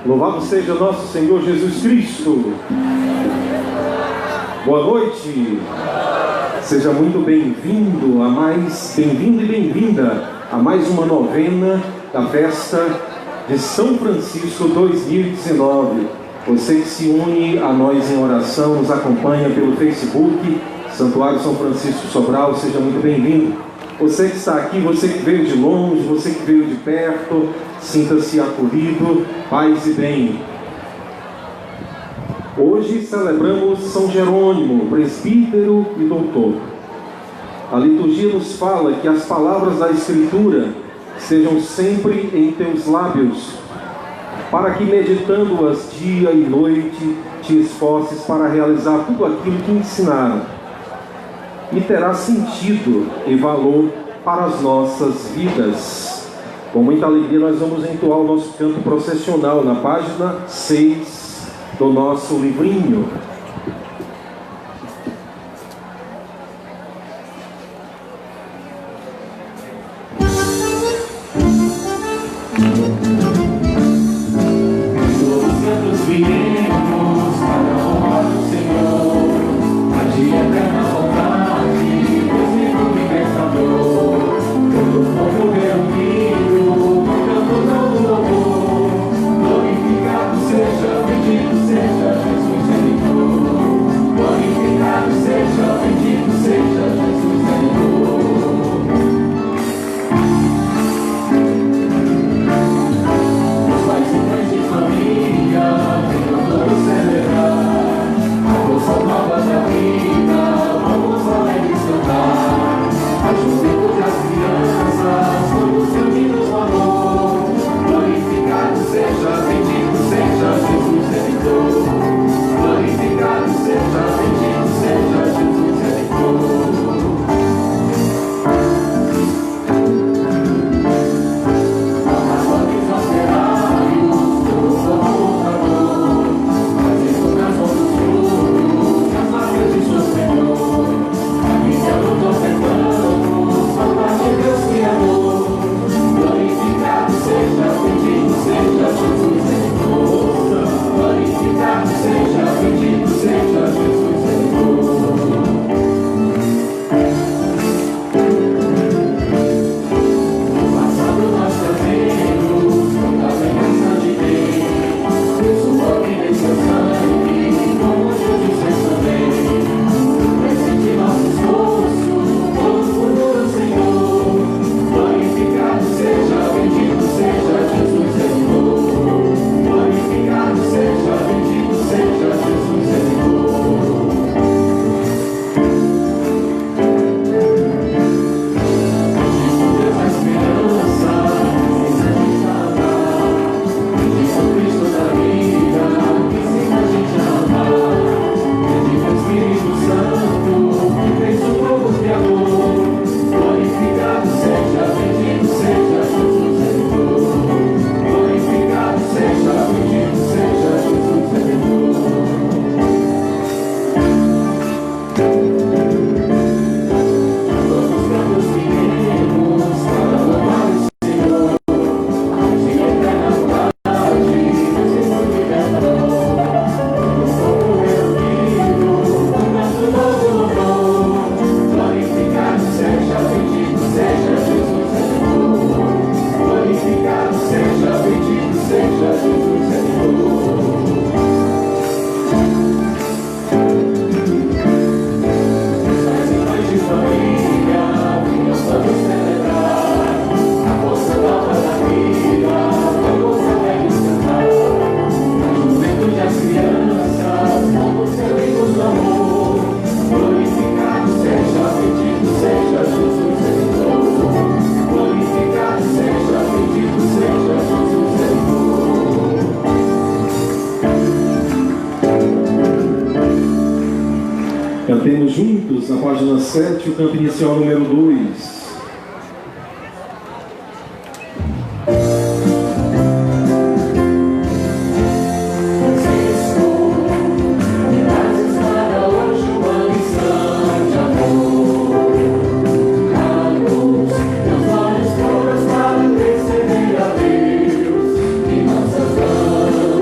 Louvado seja nosso Senhor Jesus Cristo. Boa noite. Seja muito bem-vindo e bem-vinda a mais uma novena da festa de São Francisco 2019. Você que se une a nós em oração, nos acompanha pelo Facebook, Santuário São Francisco Sobral, seja muito bem-vindo. Você que está aqui, você que veio de longe, você que veio de perto, sinta-se acolhido, paz e bem. Hoje celebramos São Jerônimo, presbítero e doutor. A liturgia nos fala que as palavras da Escritura sejam sempre em teus lábios, para que, meditando-as dia e noite, te esforces para realizar tudo aquilo que ensinaram, e terá sentido e valor para as nossas vidas. Com muita alegria nós vamos entoar o nosso canto processional na página 6 do nosso livrinho. Cantemos juntos, na página 7, o canto inicial número 2. Teus olhos todos para perceber a Deus em nossas mãos.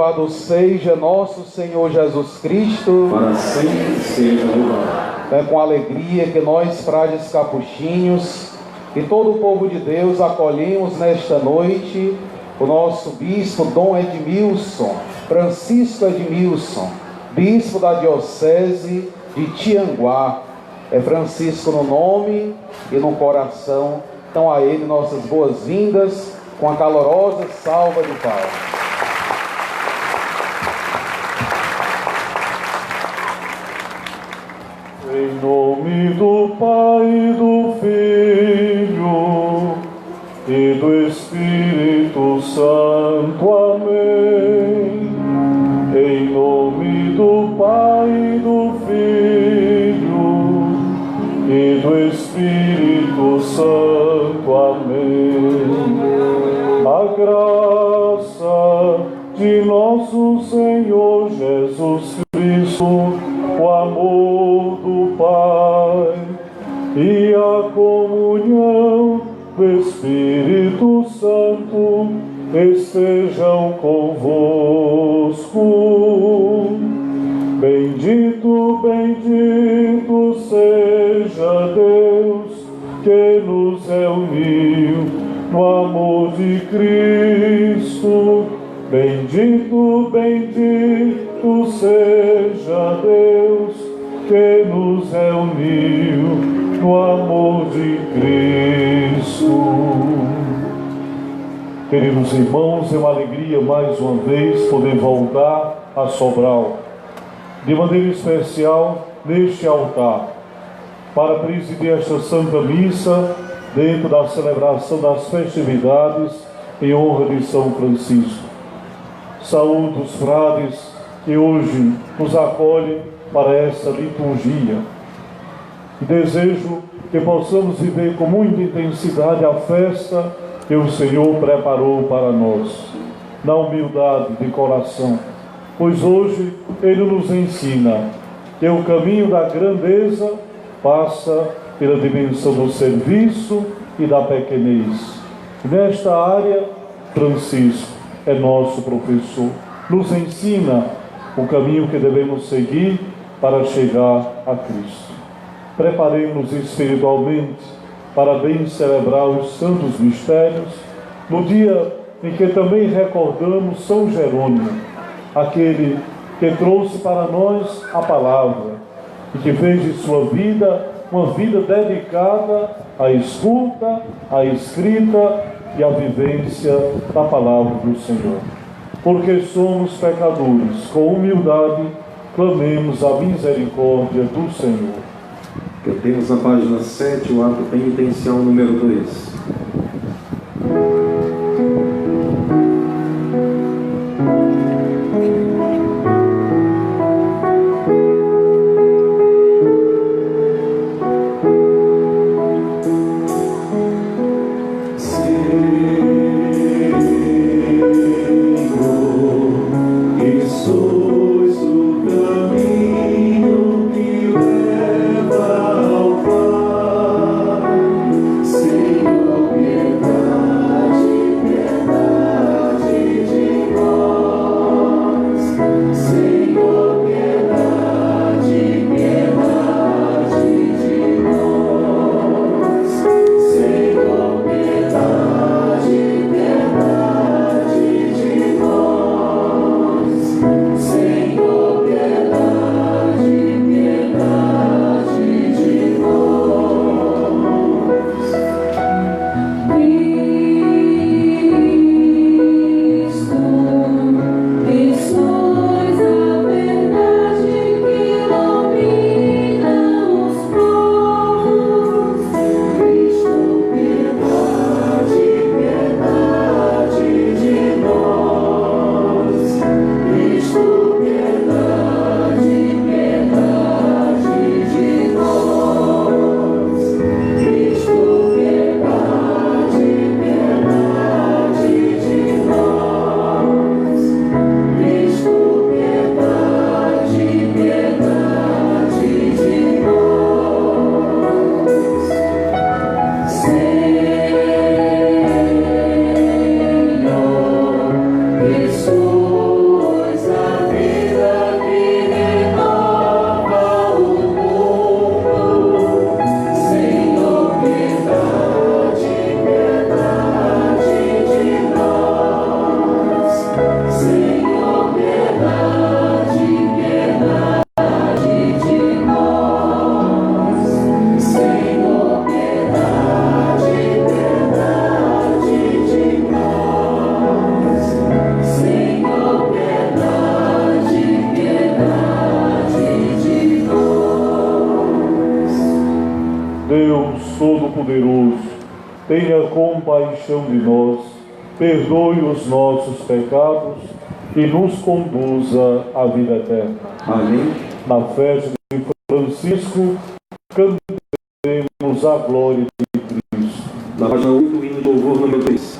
Louvado seja nosso Senhor Jesus Cristo. Para sempre seja louvado. É com alegria que nós, frades capuchinhos, e todo o povo de Deus, acolhemos nesta noite o nosso bispo Dom Edmilson, Francisco Edmilson, bispo da Diocese de Tianguá. É Francisco no nome e no coração. Então a ele nossas boas-vindas com a calorosa salva de palmas. Em nome do Pai, do Filho e do Espírito Santo. Amém. Em nome do Pai, do Filho e do Espírito Santo. Amém. A graça de nosso Senhor Jesus Cristo, o amor do Pai e a comunhão do Espírito Santo estejam convosco. Bendito, bendito seja Deus que nos reuniu no amor de Cristo. Bendito, bendito seja Deus que nos reuniu no amor de Cristo. Queridos irmãos, é uma alegria mais uma vez poder voltar a Sobral, de maneira especial neste altar, para presidir esta Santa Missa dentro da celebração das festividades em honra de São Francisco. Saúdo os frades que hoje nos acolhem para esta liturgia. E desejo que possamos viver com muita intensidade a festa que o Senhor preparou para nós, na humildade de coração, pois hoje Ele nos ensina que o caminho da grandeza passa pela dimensão do serviço e da pequenez. Nesta área, Francisco é nosso professor, nos ensina o caminho que devemos seguir para chegar a Cristo. Preparemos-nos espiritualmente para bem celebrar os santos mistérios, no dia em que também recordamos São Jerônimo, aquele que trouxe para nós a palavra e que fez de sua vida uma vida dedicada à escuta, à escrita e à vivência da palavra do Senhor. Porque somos pecadores, com humildade, clamemos a misericórdia do Senhor. Que temos na página 7, o ato penitencial número 2. Senhor, Todo-Poderoso, tenha compaixão de nós, perdoe os nossos pecados e nos conduza à vida eterna. Amém. Na festa de Francisco, cantemos a glória de Cristo. Na página 8, hino de louvor número 3.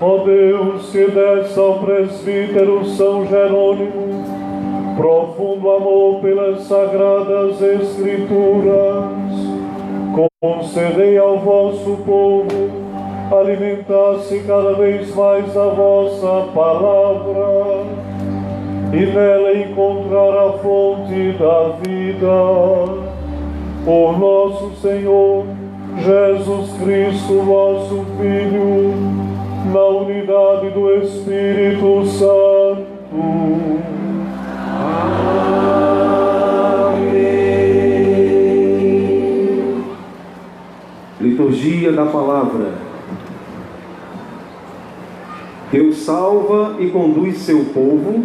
Ó Deus, que deste ao presbítero São Jerônimo profundo amor pelas sagradas Escrituras, concedei ao vosso povo alimentar-se cada vez mais a vossa palavra e nela encontrar a fonte da vida. Por nosso Senhor Jesus Cristo, vosso Filho, na unidade do Espírito Santo. Amém. Liturgia da Palavra. Deus salva e conduz seu povo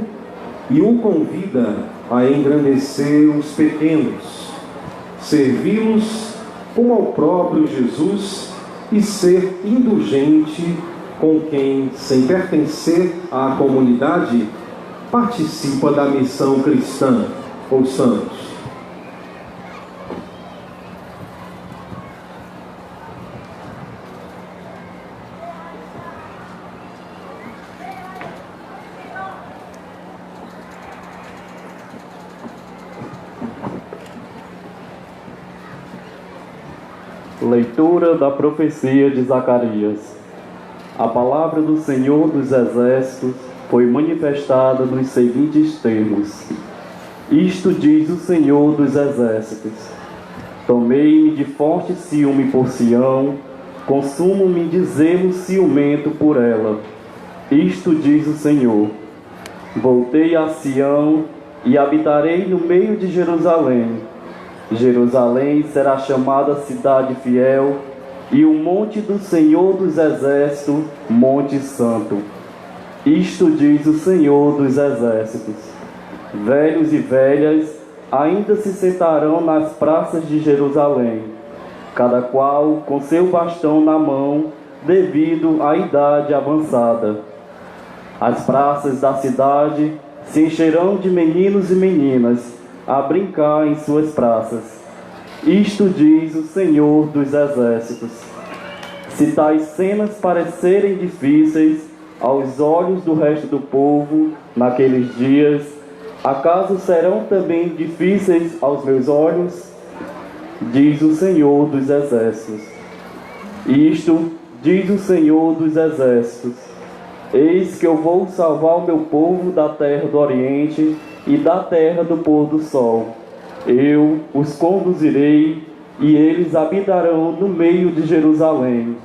e o convida a engrandecer os pequenos, servi-los como ao próprio Jesus e ser indulgente com quem, sem pertencer à comunidade, participa da missão cristã. Ouçamos. Leitura da profecia de Zacarias. A palavra do Senhor dos Exércitos foi manifestada nos seguintes termos. Isto diz o Senhor dos Exércitos: tomei-me de forte ciúme por Sião, consumo-me de zelo ciumento por ela. Isto diz o Senhor: voltei a Sião e habitarei no meio de Jerusalém. Jerusalém será chamada cidade fiel, e o monte do Senhor dos Exércitos, Monte Santo. Isto diz o Senhor dos Exércitos: velhos e velhas ainda se sentarão nas praças de Jerusalém, cada qual com seu bastão na mão, devido à idade avançada. As praças da cidade se encherão de meninos e meninas a brincar em suas praças. Isto diz o Senhor dos Exércitos: se tais cenas parecerem difíceis aos olhos do resto do povo naqueles dias, acaso serão também difíceis aos meus olhos? Diz o Senhor dos Exércitos. Isto diz o Senhor dos Exércitos: eis que eu vou salvar o meu povo da terra do Oriente e da terra do pôr do sol. Eu os conduzirei e eles habitarão no meio de Jerusalém.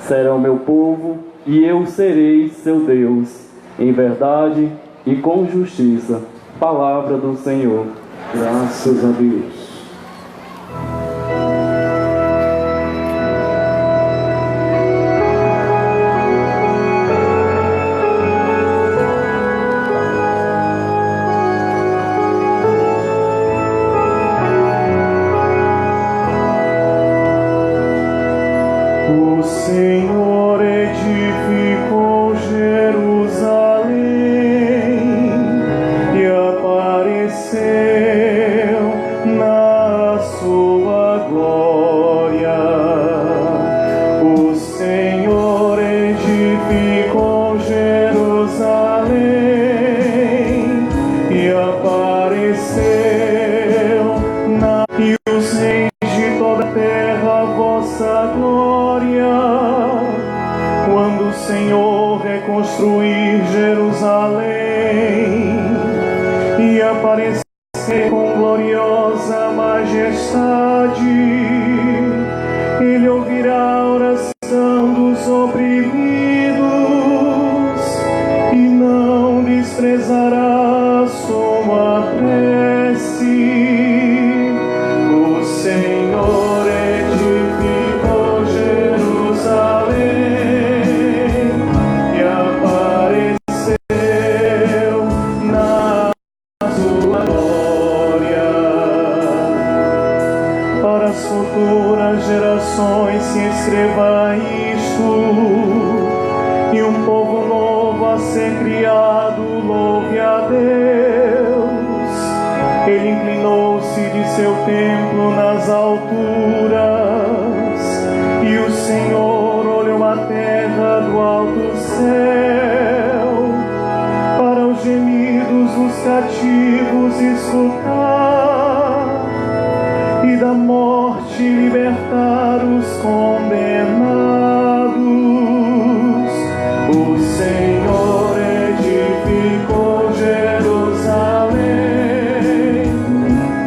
Serão meu povo e eu serei seu Deus, em verdade e com justiça. Palavra do Senhor. Graças a Deus. O Senhor edificou Jerusalém e apareceu na sua glória. O Senhor edificou Jerusalém e apareceu e os reis de toda a terra a vossa glória. Quando o Senhor reconstruir Jerusalém e aparecer com gloriosa majestade, Ele ouvirá a oração dos oprimidos e não desprezará a sua prece. O Senhor edificou Jerusalém e apareceu na sua glória. Para as futuras gerações se escreva isto, e um povo novo a ser criado louve a Deus. Ele inclinou-se de seu templo nas alturas, e o Senhor olhou a terra do alto céu, para os gemidos dos cativos escutar, e da morte libertar os condenados. O Senhor edificou Jerusalém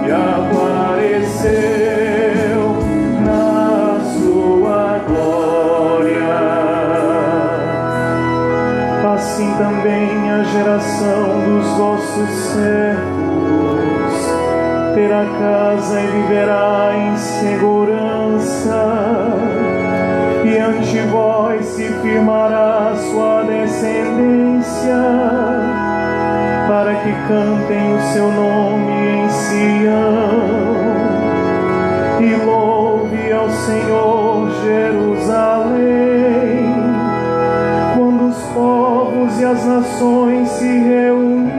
e apareceu na sua glória. Assim também a geração dos vossos servos terá casa e viverá em segurança, e ante vós se firmará sua descendência, para que cantem o seu nome em Sião, e louve ao Senhor Jerusalém, quando os povos e as nações se reunirem,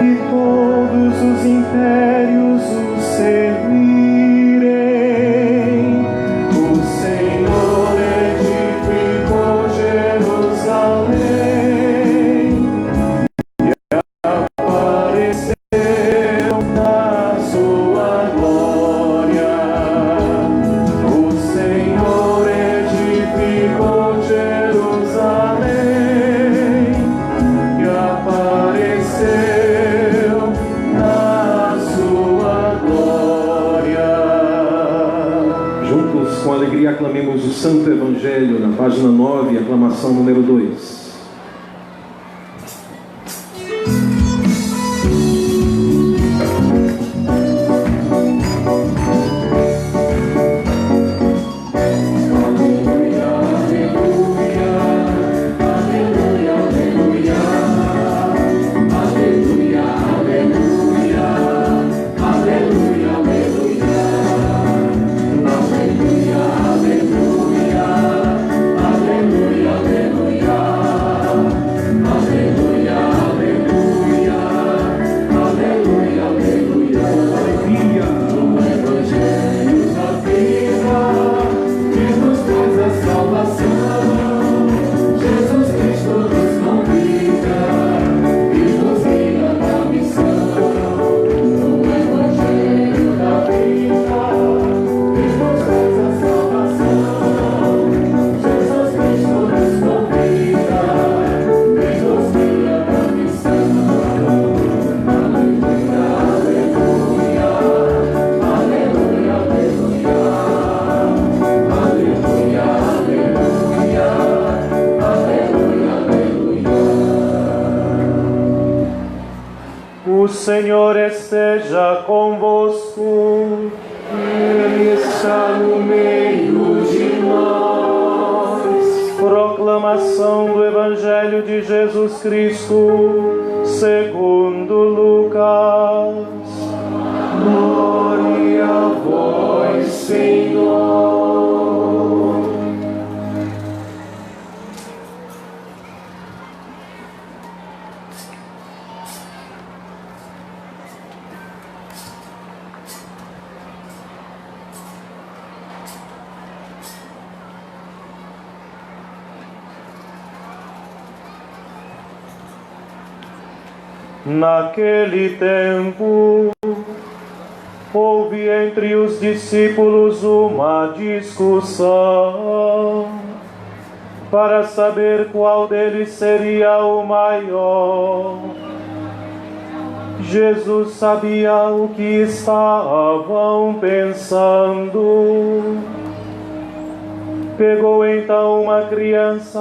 e todos os impérios o servirem. O Senhor edificou Jerusalém e apareceu na sua glória. O Senhor edificou Jerusalém e apareceu na sua glória. Juntos, com alegria, aclamemos o Santo Evangelho, na página 9, aclamação número 2. O Senhor esteja convosco. Ele está no meio de nós. Proclamação do Evangelho de Jesus Cristo, segundo Lucas. Glória a vós, Senhor. Naquele tempo, houve entre os discípulos uma discussão para saber qual deles seria o maior. Jesus sabia o que estavam pensando. Pegou então uma criança,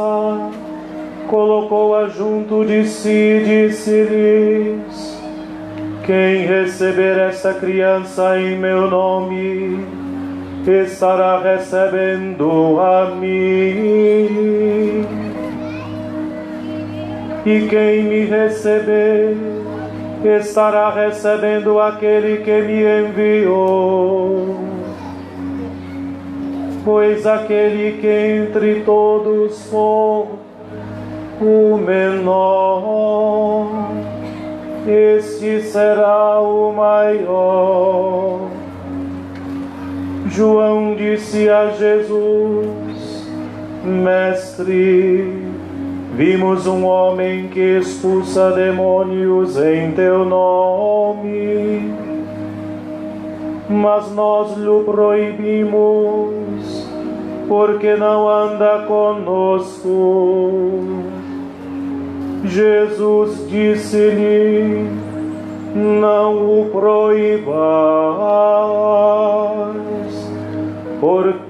colocou-a junto de si e disse-lhes: quem receber esta criança em meu nome, estará recebendo a mim. E quem me receber, estará recebendo aquele que me enviou. Pois aquele que entre todos for o menor, este será o maior. João disse a Jesus: Mestre, vimos um homem que expulsa demônios em teu nome, mas nós lhe proibimos, porque não anda conosco. Jesus disse-lhe: não o proibais,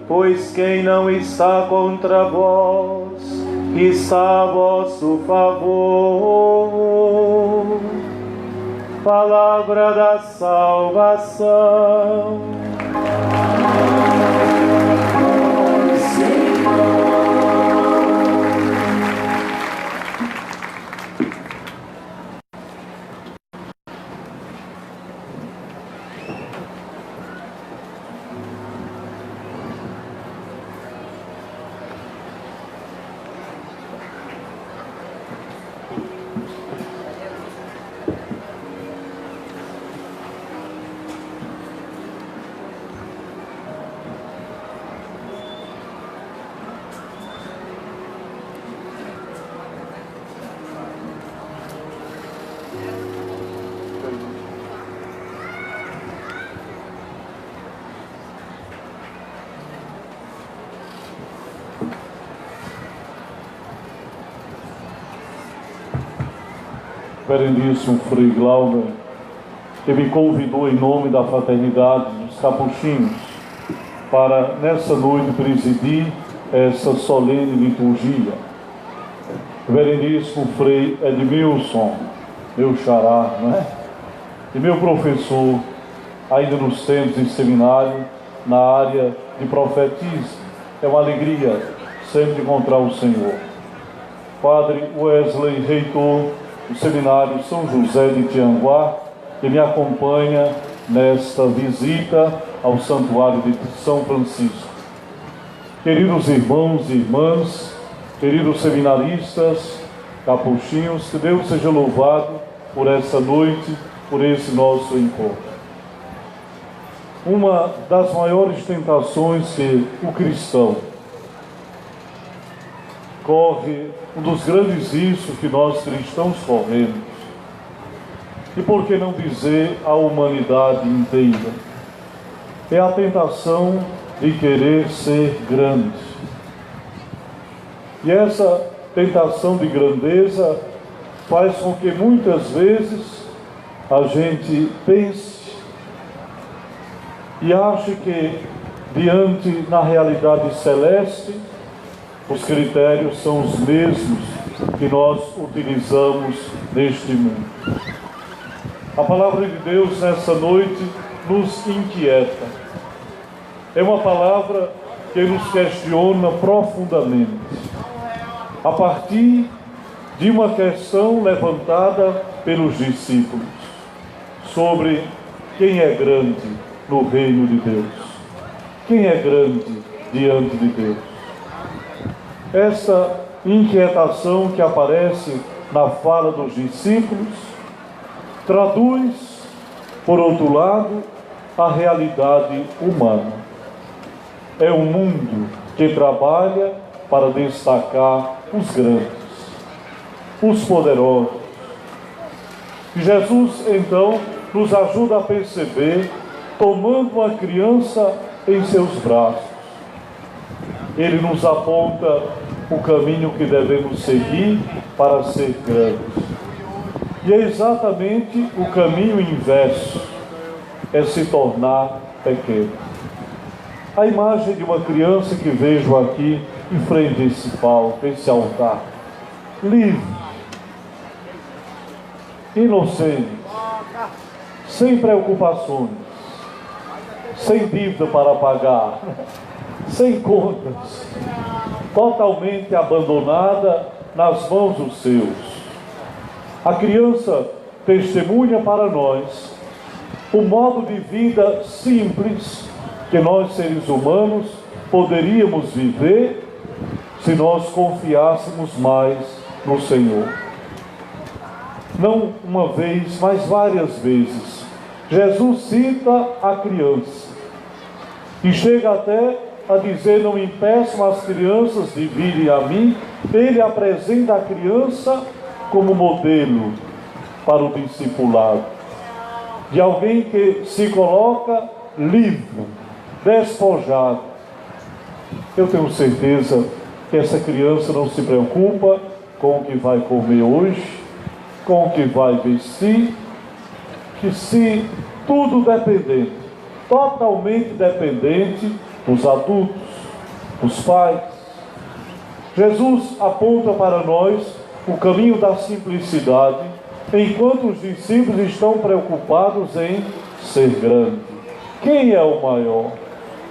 pois quem não está contra vós, está a vosso favor. Palavra da salvação. Reverendíssimo Frei Glauber, que me convidou em nome da Fraternidade dos Capuchinhos para, nessa noite, presidir essa solene liturgia. Reverendíssimo Frei Edmilson, meu xará, não é? E meu professor, ainda nos tempos de seminário, na área de profetismo. É uma alegria sempre encontrar o Senhor. Padre Wesley, reitor do Seminário São José de Tianguá, que me acompanha nesta visita ao Santuário de São Francisco. Queridos irmãos e irmãs, queridos seminaristas, capuchinhos, que Deus seja louvado por essa noite, por esse nosso encontro. Uma das maiores tentações que o cristão corre, um dos grandes riscos que nós cristãos corremos, e por que não dizer a humanidade inteira, é a tentação de querer ser grande. E essa tentação de grandeza faz com que muitas vezes a gente pense e ache que, diante na realidade celeste, os critérios são os mesmos que nós utilizamos neste mundo. A palavra de Deus nessa noite nos inquieta. É uma palavra que nos questiona profundamente, a partir de uma questão levantada pelos discípulos sobre quem é grande no reino de Deus. Quem é grande diante de Deus? Essa inquietação que aparece na fala dos discípulos traduz, por outro lado, a realidade humana. É um mundo que trabalha para destacar os grandes, os poderosos. E Jesus, então, nos ajuda a perceber, tomando uma criança em seus braços. Ele nos aponta o caminho que devemos seguir para ser grandes. E é exatamente o caminho inverso, é se tornar pequeno. A imagem de uma criança que vejo aqui em frente a esse palco, esse altar, livre, inocente, sem preocupações, sem dívida para pagar, sem contas, totalmente abandonada nas mãos dos seus. A criança testemunha para nós o modo de vida simples que nós, seres humanos, poderíamos viver se nós confiássemos mais no Senhor. Não uma vez, mas várias vezes, Jesus cita a criança e chega até a dizer: não impeçam as crianças de virem a mim. Ele apresenta a criança como modelo para o discipulado, de alguém que se coloca livre, despojado. Eu tenho certeza que essa criança não se preocupa com o que vai comer hoje, com o que vai vestir, que se tudo dependente, totalmente dependente dos adultos, dos pais. Jesus aponta para nós o caminho da simplicidade, enquanto os discípulos estão preocupados em ser grande. Quem é o maior?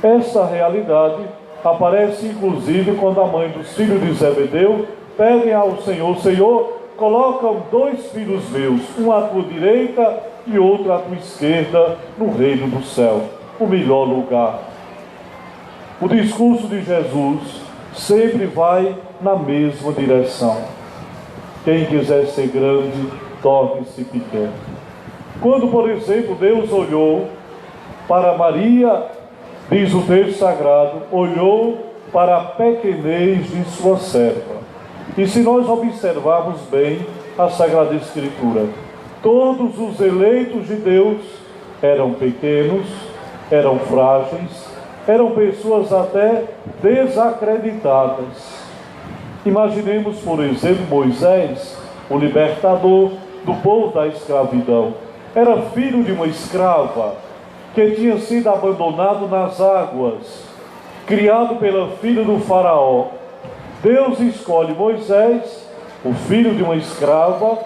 Essa realidade aparece inclusive quando a mãe dos filhos de Zebedeu pedem ao Senhor: Senhor, coloca 2 filhos meus, um à tua direita e outro à tua esquerda, no reino do céu, o melhor lugar. O discurso de Jesus sempre vai na mesma direção. Quem quiser ser grande, torne-se pequeno. Quando, por exemplo, Deus olhou para Maria, diz o texto sagrado, olhou para a pequenez de sua serva. E se nós observarmos bem a Sagrada Escritura, todos os eleitos de Deus eram pequenos, eram frágeis, eram pessoas até desacreditadas. Imaginemos, por exemplo, Moisés, o libertador do povo da escravidão. Era filho de uma escrava que tinha sido abandonado nas águas, criado pela filha do faraó. Deus escolhe Moisés, o filho de uma escrava,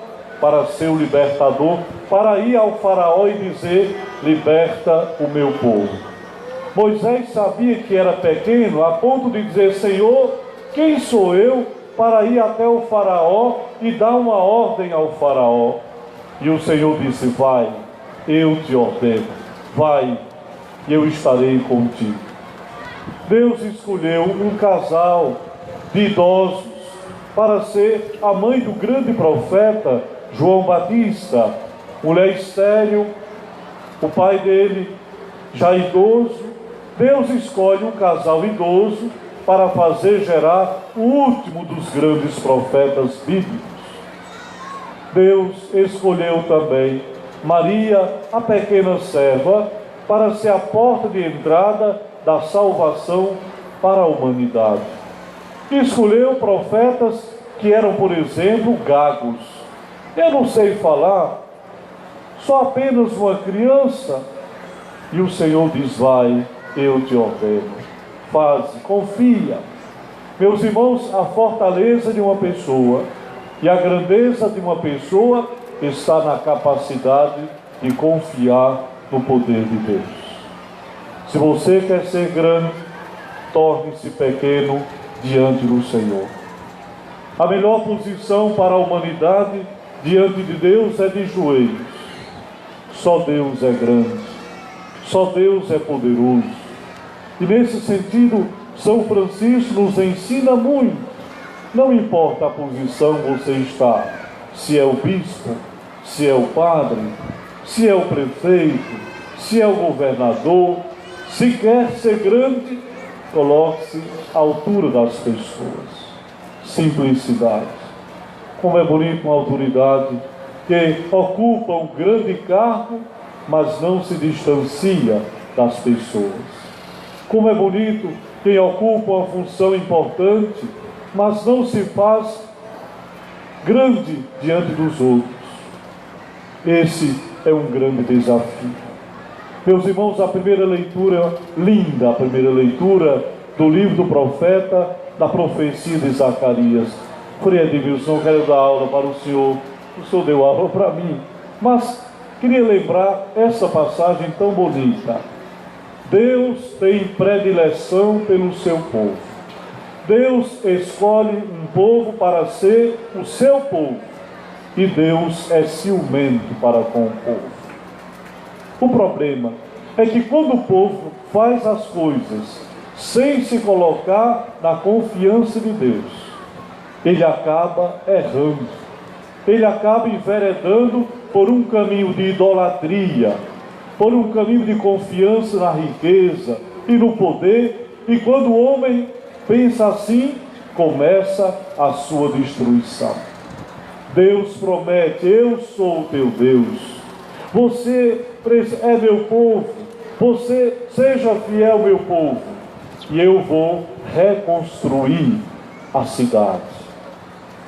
para ser o libertador, para ir ao faraó e dizer: liberta o meu povo. Moisés sabia que era pequeno, a ponto de dizer: Senhor, quem sou eu para ir até o faraó e dar uma ordem ao faraó? E o Senhor disse: vai, eu te ordeno, vai, e eu estarei contigo. Deus escolheu um casal de idosos para ser a mãe do grande profeta João Batista, mulher estéril, o pai dele já idoso. Deus escolhe um casal idoso para fazer gerar o último dos grandes profetas bíblicos. Deus escolheu também Maria, a pequena serva, para ser a porta de entrada da salvação para a humanidade. Escolheu profetas que eram, por exemplo, gagos. Eu não sei falar, sou apenas uma criança. E o Senhor diz: vai, eu te ordeno, faze, confia. Meus irmãos, a fortaleza de uma pessoa e a grandeza de uma pessoa está na capacidade de confiar no poder de Deus. Se você quer ser grande, torne-se pequeno diante do Senhor. A melhor posição para a humanidade diante de Deus é de joelhos. Só Deus é grande, só Deus é poderoso. E nesse sentido, São Francisco nos ensina muito. Não importa a posição que você está, se é o bispo, se é o padre, se é o prefeito, se é o governador, se quer ser grande, coloque-se à altura das pessoas. Simplicidade. Como é bonito uma autoridade que ocupa um grande cargo, mas não se distancia das pessoas. Como é bonito quem ocupa uma função importante, mas não se faz grande diante dos outros. Esse é um grande desafio. Meus irmãos, a primeira leitura, linda, a primeira leitura do livro do profeta, da profecia de Zacarias. Frei Edmilson, quero dar aula para o senhor deu aula para mim, mas queria lembrar essa passagem tão bonita. Deus tem predileção pelo seu povo. Deus escolhe um povo para ser o seu povo, e Deus é ciumento para com o povo. O problema é que quando o povo faz as coisas sem se colocar na confiança de Deus, ele acaba errando, ele acaba enveredando por um caminho de idolatria, por um caminho de confiança na riqueza e no poder, e quando o homem pensa assim, começa a sua destruição. Deus promete: eu sou o teu Deus, você é meu povo, você seja fiel, meu povo, e eu vou reconstruir a cidade.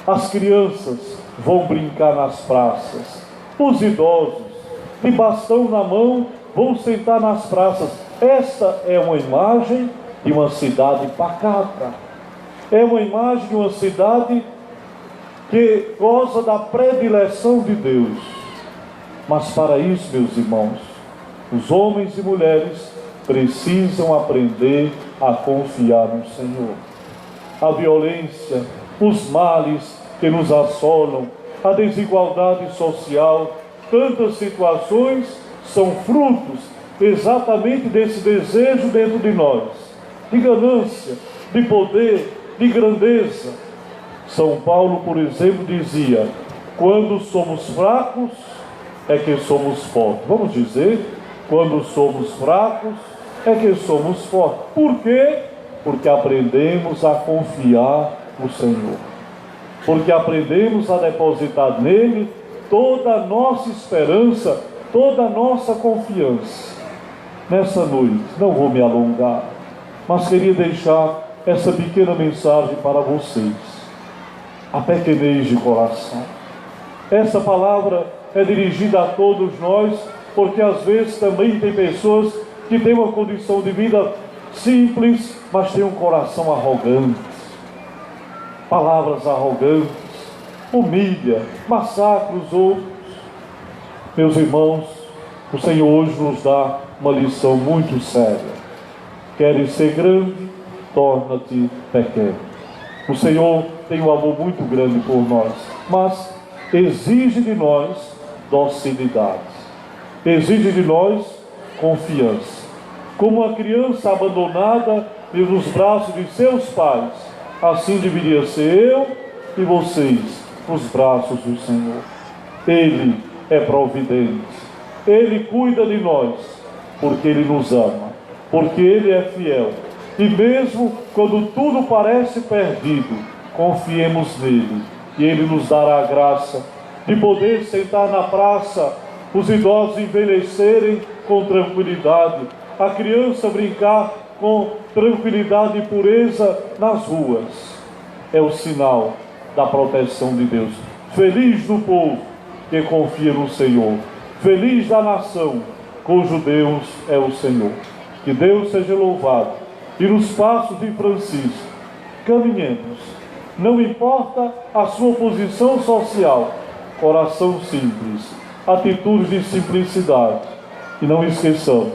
As crianças vão brincar nas praças, os idosos, de bastão na mão, vão sentar nas praças. Esta é uma imagem de uma cidade pacata, é uma imagem de uma cidade que goza da predileção de Deus. Mas para isso, meus irmãos, os homens e mulheres precisam aprender a confiar no Senhor. A violência, os males que nos assolam, a desigualdade social, tantas situações são frutos exatamente desse desejo dentro de nós, de ganância, de poder, de grandeza. São Paulo, por exemplo, dizia: quando somos fracos, é que somos fortes. Vamos dizer, quando somos fracos, é que somos fortes. Por quê? Porque aprendemos a confiar no Senhor. Porque aprendemos a depositar nele toda a nossa esperança, toda a nossa confiança. Nessa noite, não vou me alongar, mas queria deixar essa pequena mensagem para vocês. A pequenez de coração. Essa palavra é dirigida a todos nós, porque às vezes também tem pessoas que têm uma condição de vida simples, mas têm um coração arrogante. Palavras arrogantes, humilha, massacra os outros. Meus irmãos, o Senhor hoje nos dá uma lição muito séria. Queres ser grande? Torna-te pequeno. O Senhor tem um amor muito grande por nós, mas exige de nós docilidade, exige de nós confiança. Como uma criança abandonada nos braços de seus pais, assim deveria ser eu e vocês nos braços do Senhor. Ele é providente, Ele cuida de nós, porque Ele nos ama, porque Ele é fiel. E mesmo quando tudo parece perdido, confiemos nele, e Ele nos dará a graça de poder sentar na praça, os idosos envelhecerem com tranquilidade, a criança brincar com tranquilidade e pureza nas ruas. É o sinal da proteção de Deus. Feliz do povo que confia no Senhor, feliz da nação cujo Deus é o Senhor. Que Deus seja louvado. E nos passos de Francisco, caminhemos. Não importa a sua posição social, coração simples, atitudes de simplicidade. E não esqueçamos,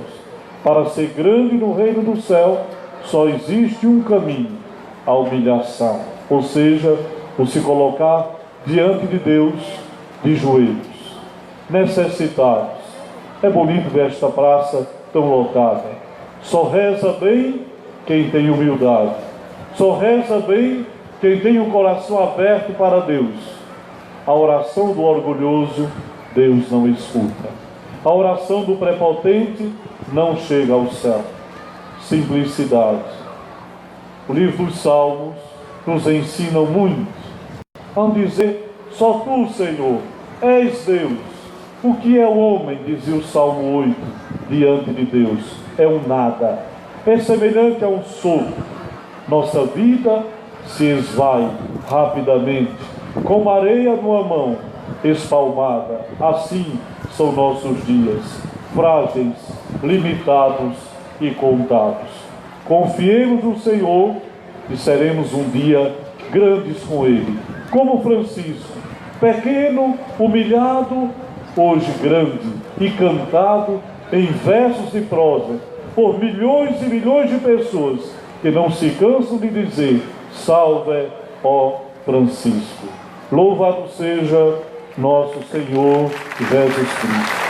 para ser grande no reino do céu, só existe um caminho: a humilhação. Ou seja, o se colocar diante de Deus de joelhos, necessitados. É bonito ver esta praça tão lotada. Só reza bem quem tem humildade. Só reza bem quem tem o coração aberto para Deus. A oração do orgulhoso, Deus não escuta. A oração do prepotente não chega ao céu. Simplicidade. O livro dos Salmos nos ensina muito. Ao dizer, só tu, Senhor, és Deus. O que é o homem, dizia o Salmo 8, diante de Deus? É um nada. É semelhante a um sopro. Nossa vida se esvai rapidamente, como areia numa mão espalmada. Assim são nossos dias, frágeis, limitados e contados. Confiemos no Senhor e seremos um dia grandes com Ele. Como Francisco, pequeno, humilhado, hoje grande e cantado em versos e prosa por milhões e milhões de pessoas que não se cansam de dizer: salve, ó Francisco. Louvado seja nosso Senhor Jesus Cristo.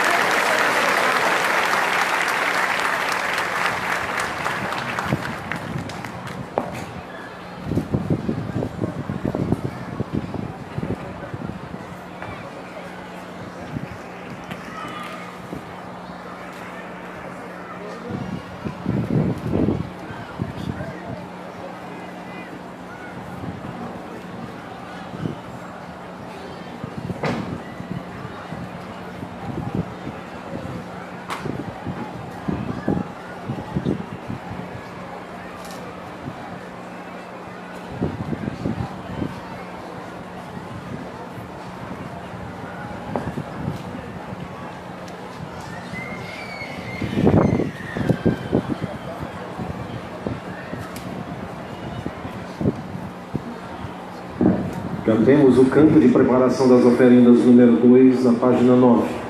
Cantemos o canto de preparação das oferendas número 2, na página 9.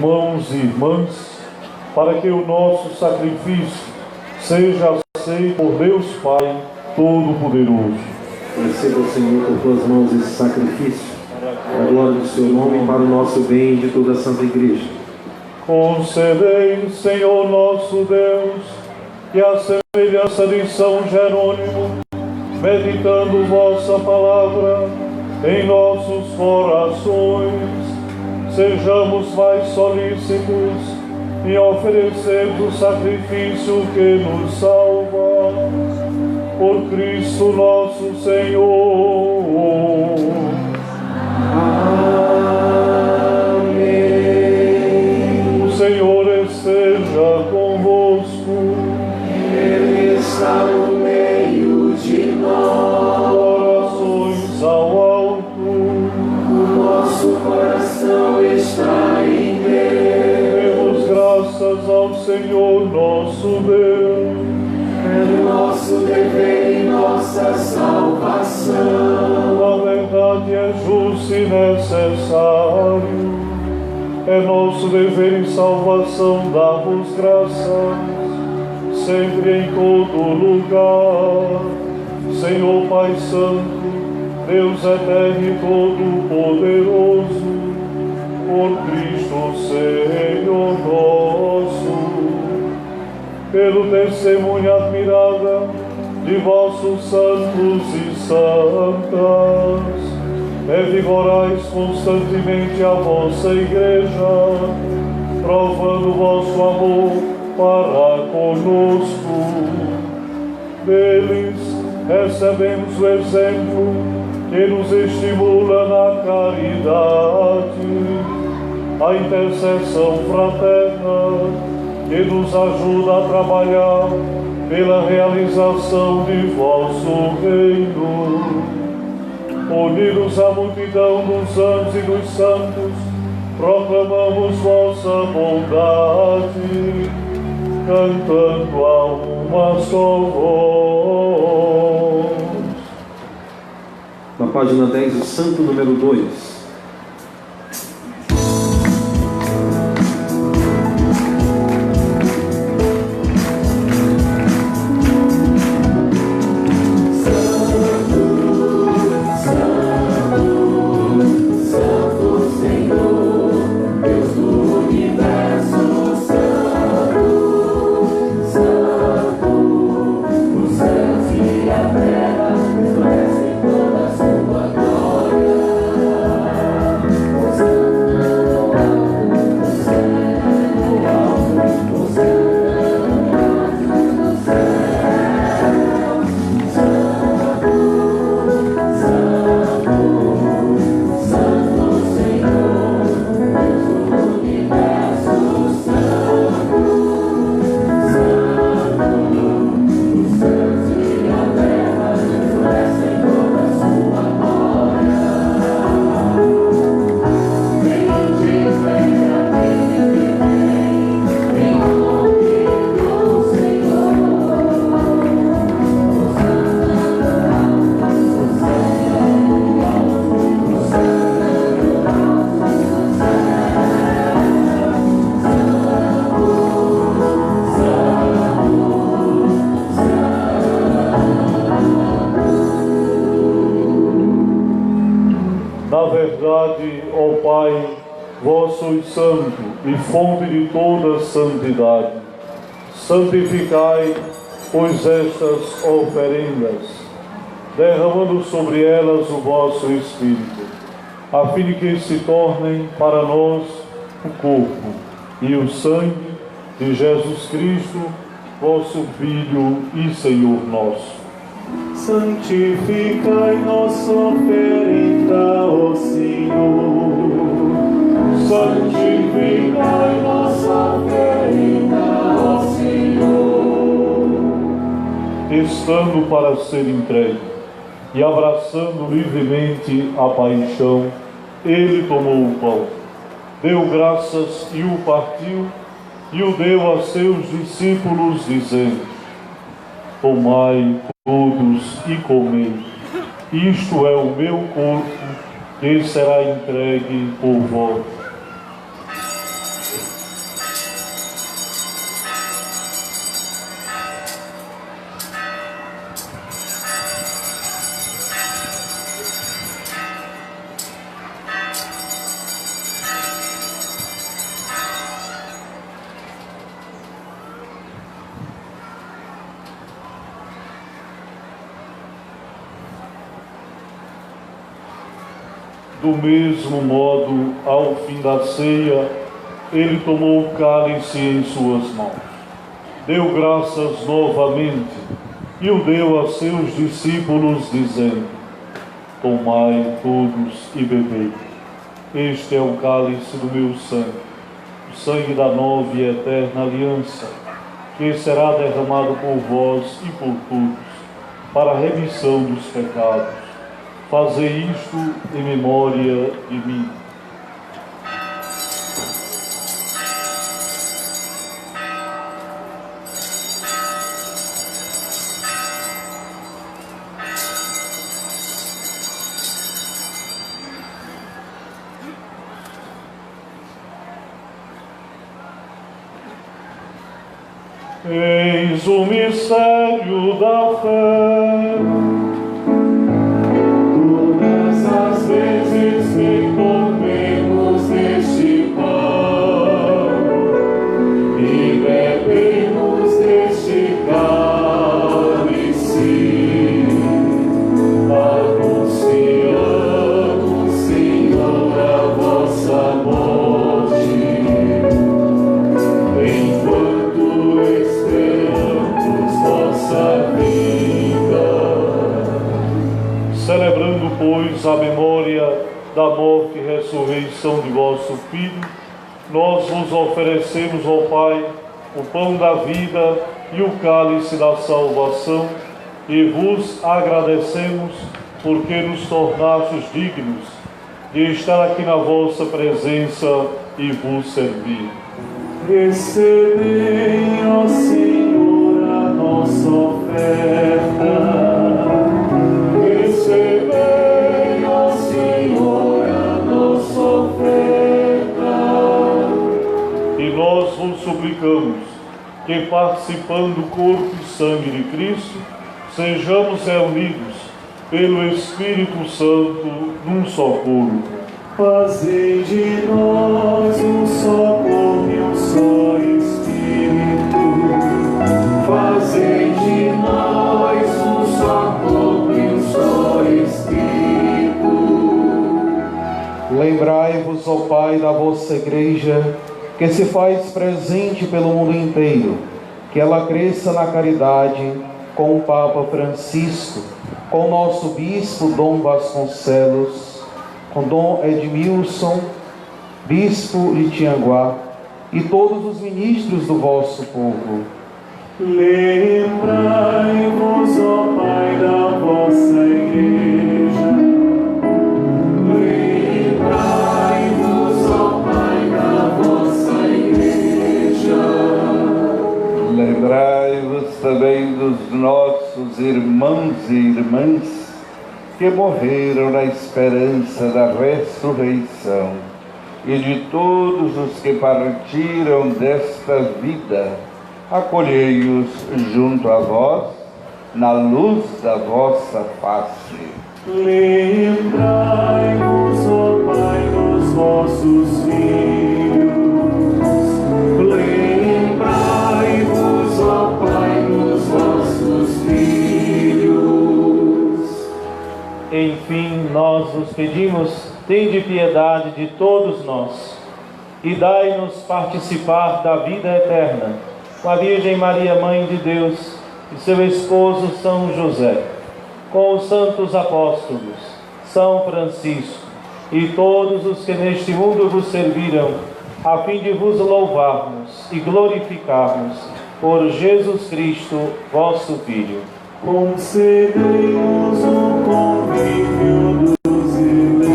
irmãos e irmãs, para que o nosso sacrifício seja aceito por Deus Pai Todo-Poderoso. Receba, Senhor, por tuas mãos esse sacrifício, para a glória do seu nome e para o nosso bem e de toda a Santa Igreja. Concedei, Senhor nosso Deus, que a semelhança de São Jerônimo, meditando vossa palavra em nossos corações, sejamos mais solícitos em oferecer o sacrifício que nos salva. Por Cristo nosso Senhor. Amém. O Senhor esteja convosco. Ele está no meio de nós. Orações ao alto. O nosso coração está em Deus. Demos graças ao Senhor nosso Deus. É nosso dever e nossa salvação. Na verdade é justo e necessário. É nosso dever e salvação dar-vos graças, sempre em todo lugar. Senhor Pai Santo, Deus eterno e todo-poderoso, por Cristo Senhor nosso, pelo testemunho admirável de vossos santos e santas, revigorais constantemente a vossa Igreja, provando vosso amor para conosco. Deles recebemos o exemplo que nos estimula na caridade, a intercessão fraterna que nos ajuda a trabalhar pela realização de vosso reino. Unidos à multidão dos anjos e dos santos, proclamamos vossa bondade, cantando a uma só voz. Na página 10, o santo número 2. Na verdade, ó Pai, vós sois santo e fonte de toda santidade. Santificai, pois, estas oferendas, derramando sobre elas o vosso Espírito, a fim de que se tornem para nós o corpo e o sangue de Jesus Cristo, vosso Filho e Senhor nosso. Santificai nossa oferenda, ó Senhor. Santificai nossa oferenda, ó Senhor. Estando para ser entregue e abraçando livremente a paixão, ele tomou o pão, deu graças e o partiu, e o deu a seus discípulos, dizendo: tomai todos e comei, isto é o meu corpo, que será entregue por vós. Do mesmo modo, ao fim da ceia, ele tomou o cálice em suas mãos, deu graças novamente e o deu a seus discípulos, dizendo: tomai todos e bebei. Este é o cálice do meu sangue, o sangue da nova e eterna aliança, que será derramado por vós e por todos, para a remissão dos pecados. Fazei isto em memória de mim. Eis o mistério da fé. Todas as vezes que comemos deste pão e bebemos deste cálice, anunciamos, Senhor, a vossa morte, enquanto esperamos vossa vinda. Celebrando, pois, a memória da morte e ressurreição de vosso Filho, nós vos oferecemos, ó Pai, o pão da vida e o cálice da salvação, e vos agradecemos porque nos tornastes dignos de estar aqui na vossa presença e vos servir. Recebei, ó Senhor, a nossa oferta. Recebei, ó Senhor, a nossa oferta. E nós vos suplicamos que, participando do corpo e sangue de Cristo, sejamos reunidos pelo Espírito Santo num só corpo. Fazei de nós um só corpo e um só Espírito. Fazei de nós um só corpo e um só Espírito. Lembrai-vos, ó Pai, da vossa Igreja, que se faz presente pelo mundo inteiro, que ela cresça na caridade, com o Papa Francisco, com o nosso Bispo Dom Vasconcelos, com Dom Edmilson, Bispo de Tianguá, e todos os ministros do vosso povo. Lembrai-vos, ó Pai, da vossa Igreja. Lembrai-vos, ó Pai, da vossa Igreja. Lembrai-vos também dos nossos irmãos e irmãs que morreram na esperança da ressurreição, e de todos os que partiram desta vida. Acolhei-os junto a vós, na luz da vossa face. Lembrai-vos, ó Pai, dos vossos filhos. Lembrai-vos, ó Pai, dos vossos filhos. Enfim, nós vos pedimos, tende piedade de todos nós, e dai-nos participar da vida eterna, com a Virgem Maria, Mãe de Deus, e seu esposo São José, com os santos apóstolos, São Francisco, e todos os que neste mundo vos serviram, a fim de vos louvarmos e glorificarmos por Jesus Cristo, vosso Filho. Concedei-nos o convívio dos eleitos.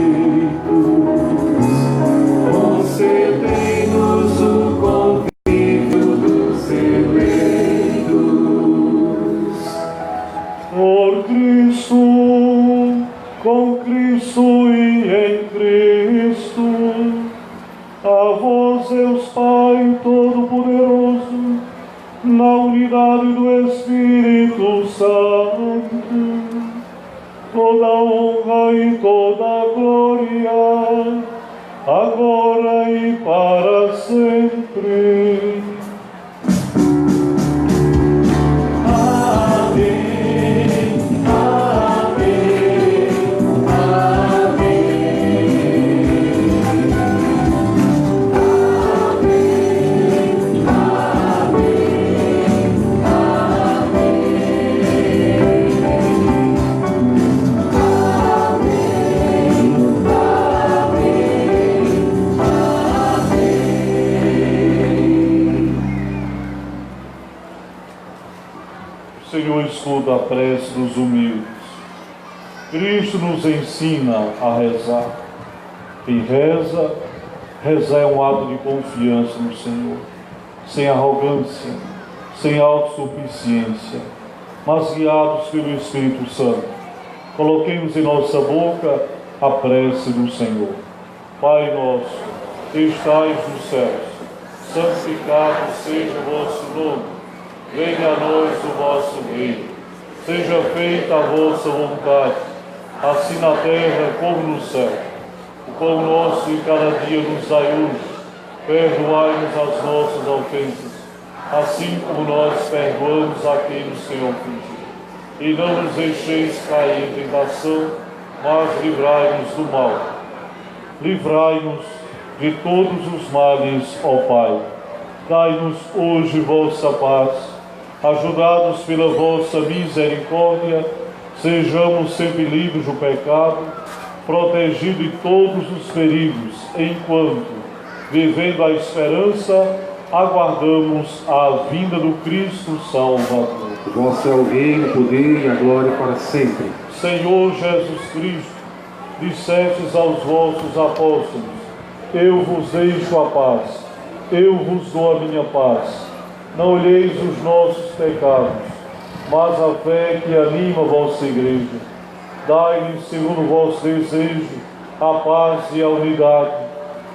Concedei-nos o convívio dos eleitos. Por Cristo, com Cristo e em Cristo, a vós, Deus Pai Todo-Poderoso, na unidade do Espírito Santo, toda honra e toda glória, agora e para sempre. Amém, amém, amém. da prece dos humildes. Cristo nos ensina a rezar. Quem reza, rezar é um ato de confiança no Senhor, sem arrogância, sem autossuficiência, mas guiados pelo Espírito Santo. Coloquemos em nossa boca a prece do Senhor. Pai nosso, que estais nos céus, santificado seja o vosso nome. Venha a nós o vosso reino. Seja feita a vossa vontade, assim na terra como no céu. O pão nosso de cada dia nos dai hoje. Perdoai-nos as nossas ofensas, assim como nós perdoamos a quem nos tem ofendido. E não nos deixeis cair em tentação, mas livrai-nos do mal. Livrai-nos de todos os males, ó Pai. Dai-nos hoje vossa paz. Ajudados pela vossa misericórdia, sejamos sempre livres do pecado, protegidos de todos os perigos, enquanto, vivendo a esperança, aguardamos a vinda do Cristo Salvador. Vosso é o reino, o poder e a glória para sempre. Senhor Jesus Cristo, dissestes aos vossos apóstolos: eu vos deixo a paz, eu vos dou a minha paz. Não olheis os nossos pecados, mas a fé que anima a vossa igreja. Dai-lhes, segundo o vosso desejo, a paz e a unidade.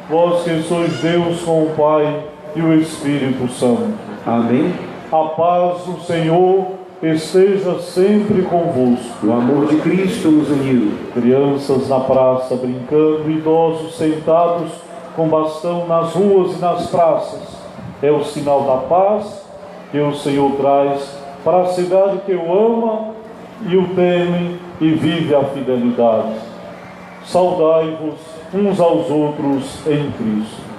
Vós que sois Deus com o Pai e o Espírito Santo. Amém. A paz do Senhor esteja sempre convosco. O amor de Cristo nos uniu. Crianças na praça brincando, idosos sentados com bastão nas ruas e nas praças. É o sinal da paz que o Senhor traz para a cidade que o ama e o teme e vive a fidelidade. Saudai-vos uns aos outros em Cristo.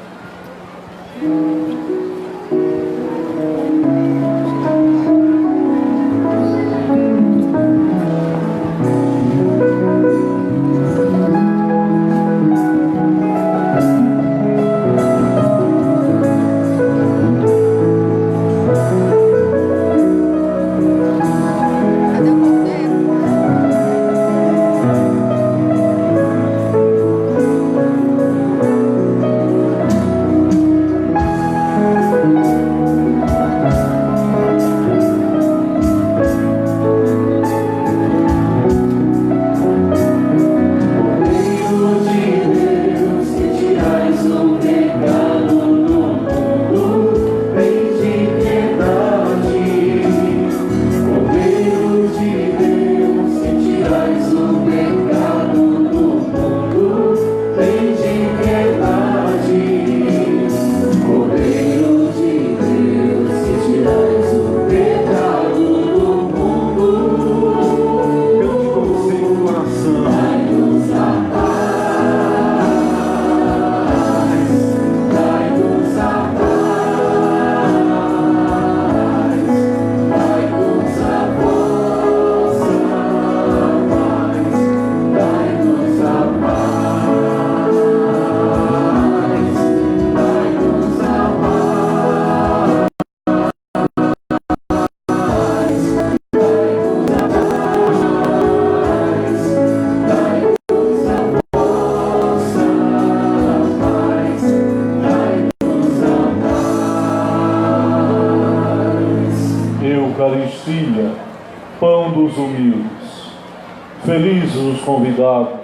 Eucaristia, pão dos humildes. Felizes os convidados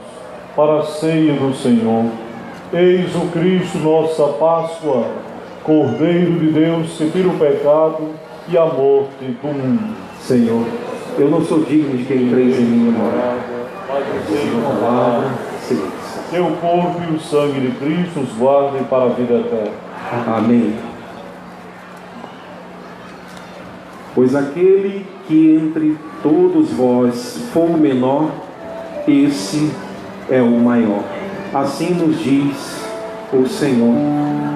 para a ceia do Senhor. Eis o Cristo, nossa Páscoa, Cordeiro de Deus, que tira o pecado e a morte do mundo. Senhor, eu não sou digno de que entreis em minha morada, mas mas uma palavra, seguinte. Que o corpo e o sangue de Cristo os guardem para a vida eterna. Amém. Pois aquele que entre todos vós for o menor, esse é o maior. Assim nos diz o Senhor.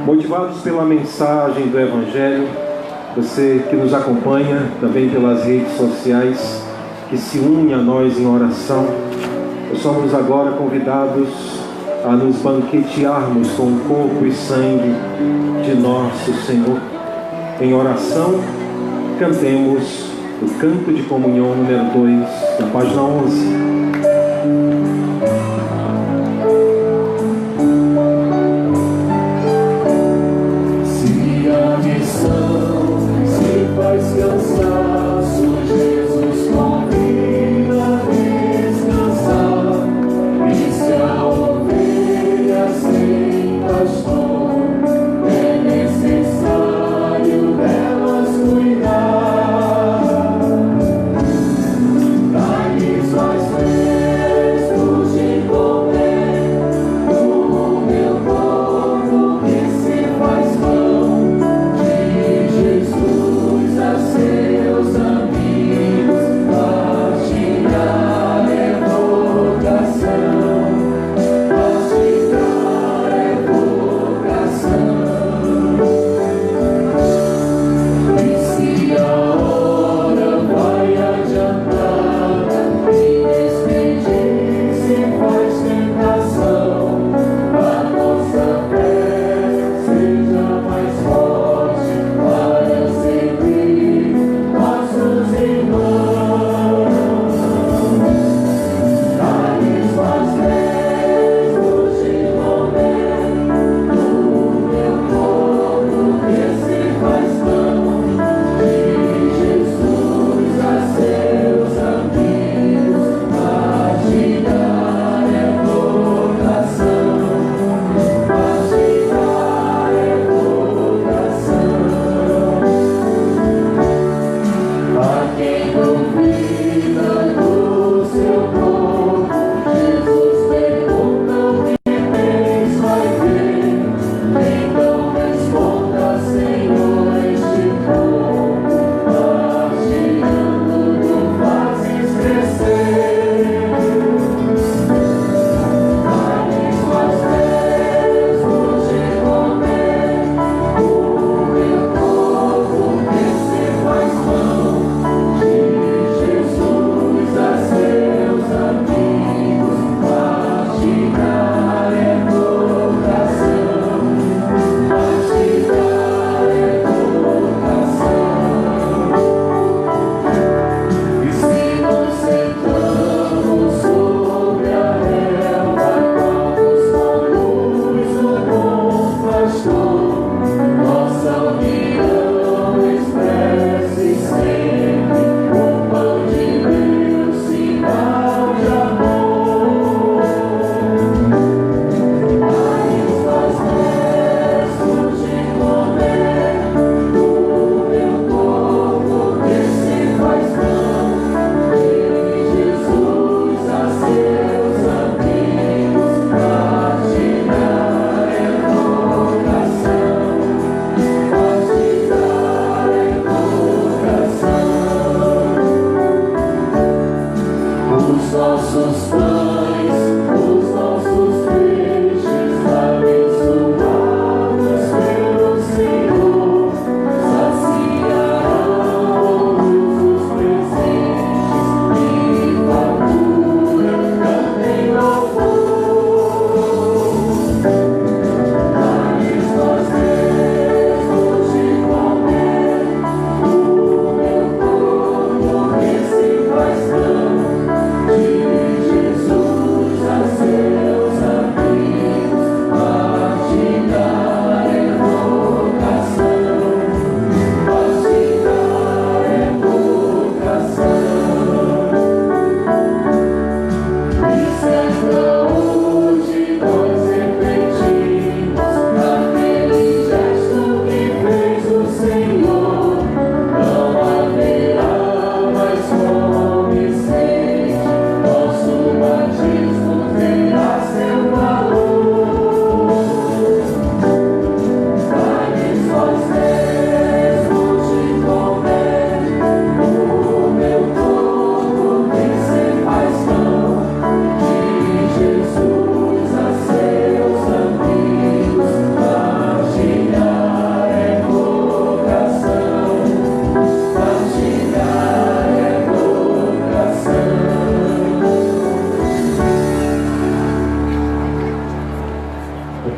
Motivados pela mensagem do Evangelho, você que nos acompanha também pelas redes sociais, que se une a nós em oração, nós somos agora convidados a nos banquetearmos com o corpo e sangue de nosso Senhor. Em oração, cantemos o canto de comunhão número 2, da página 11.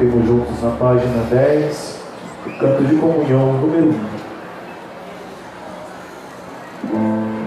Cantemos juntos na página 10, o canto de comunhão número 1.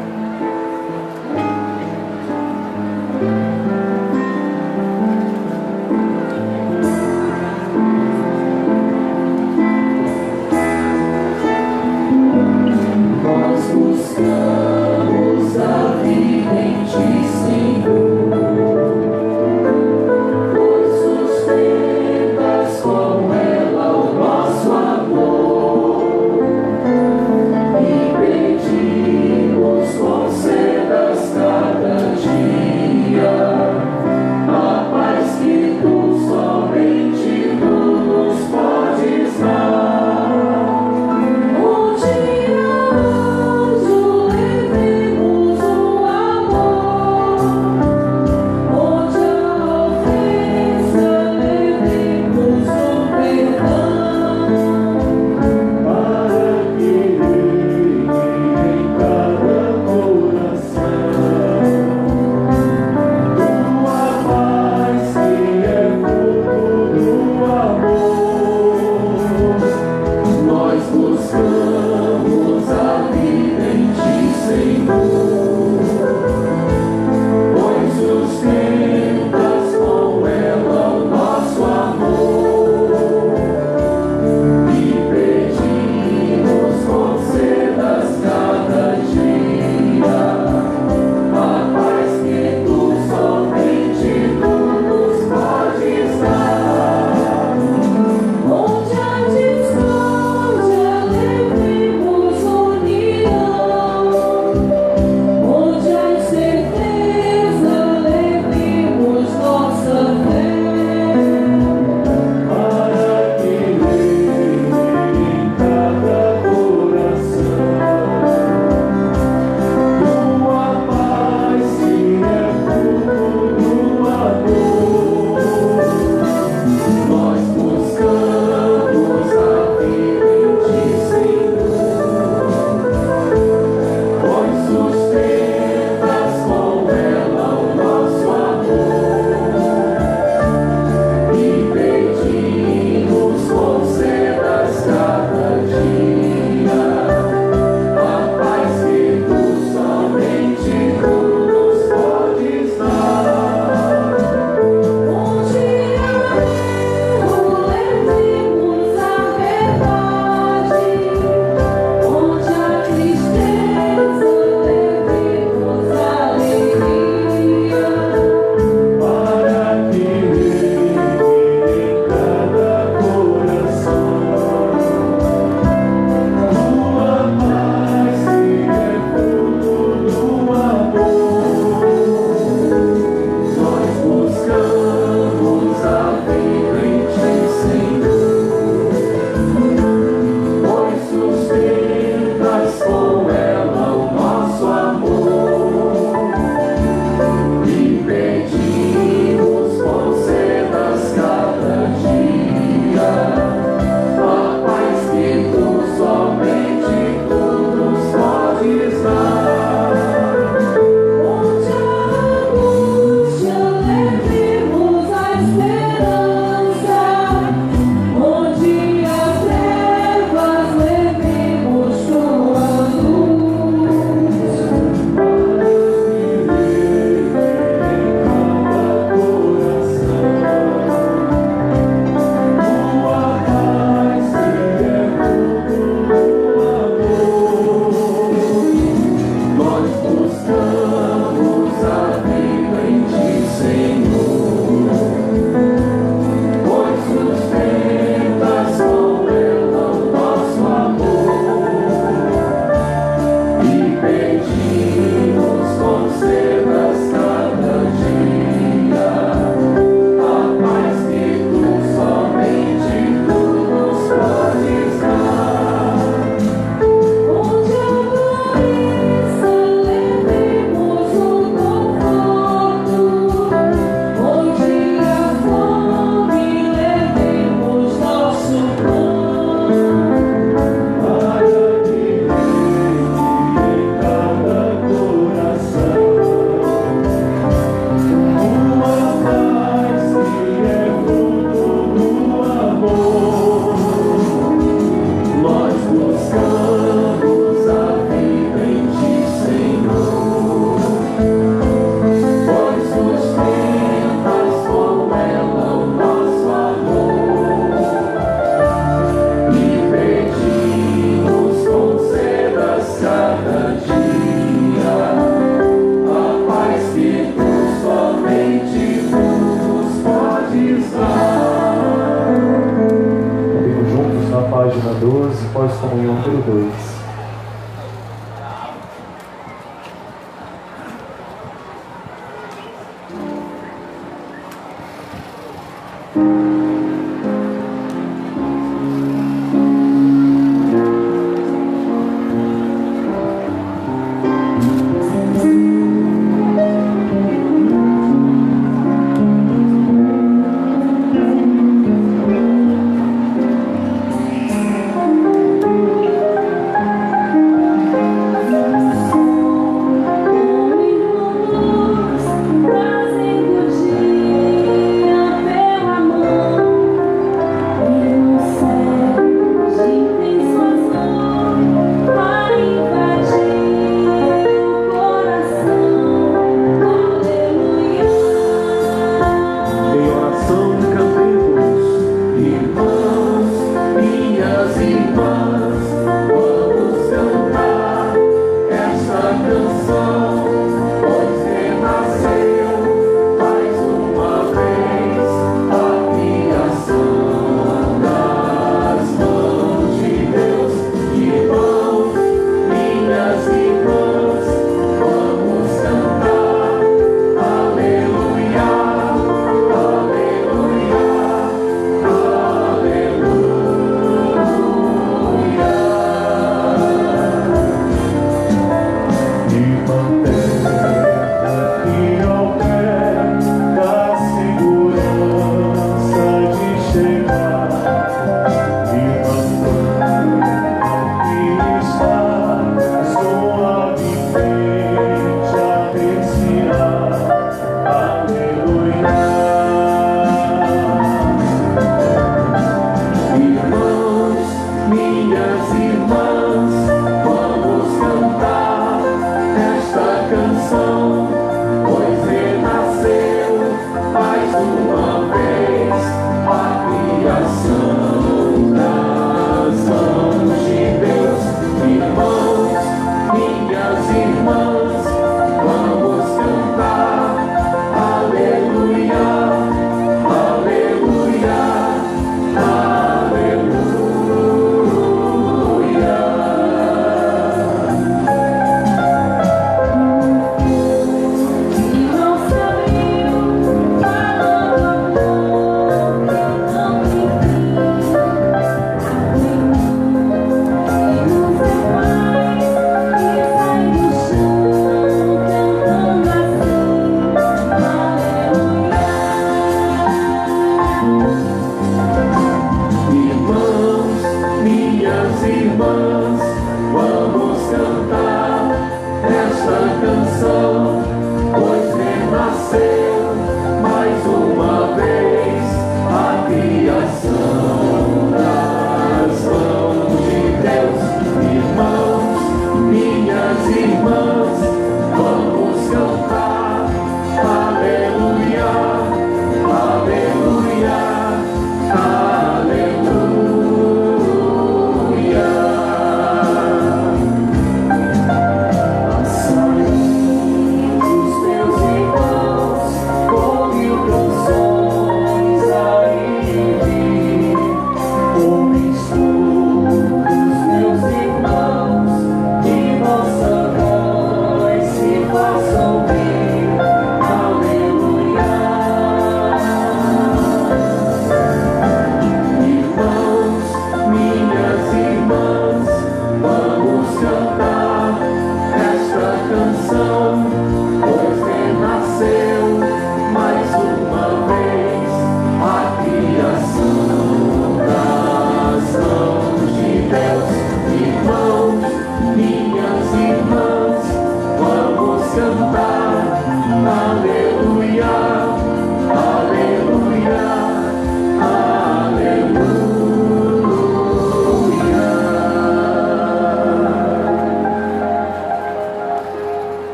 pós-comunhão perdões.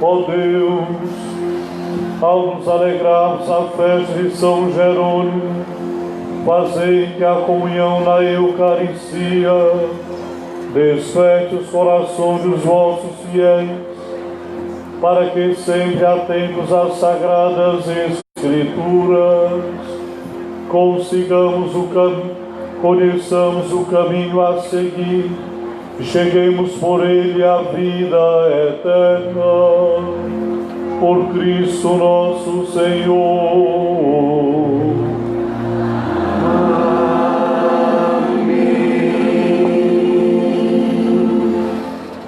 Ó Deus, ao nos alegrarmos na festa de São Jerônimo, fazei que a comunhão na Eucaristia desperte os corações dos vossos fiéis, para que sempre atentos às sagradas Escrituras, conheçamos o caminho a seguir e cheguemos por ele à vida eterna. Por Cristo nosso Senhor.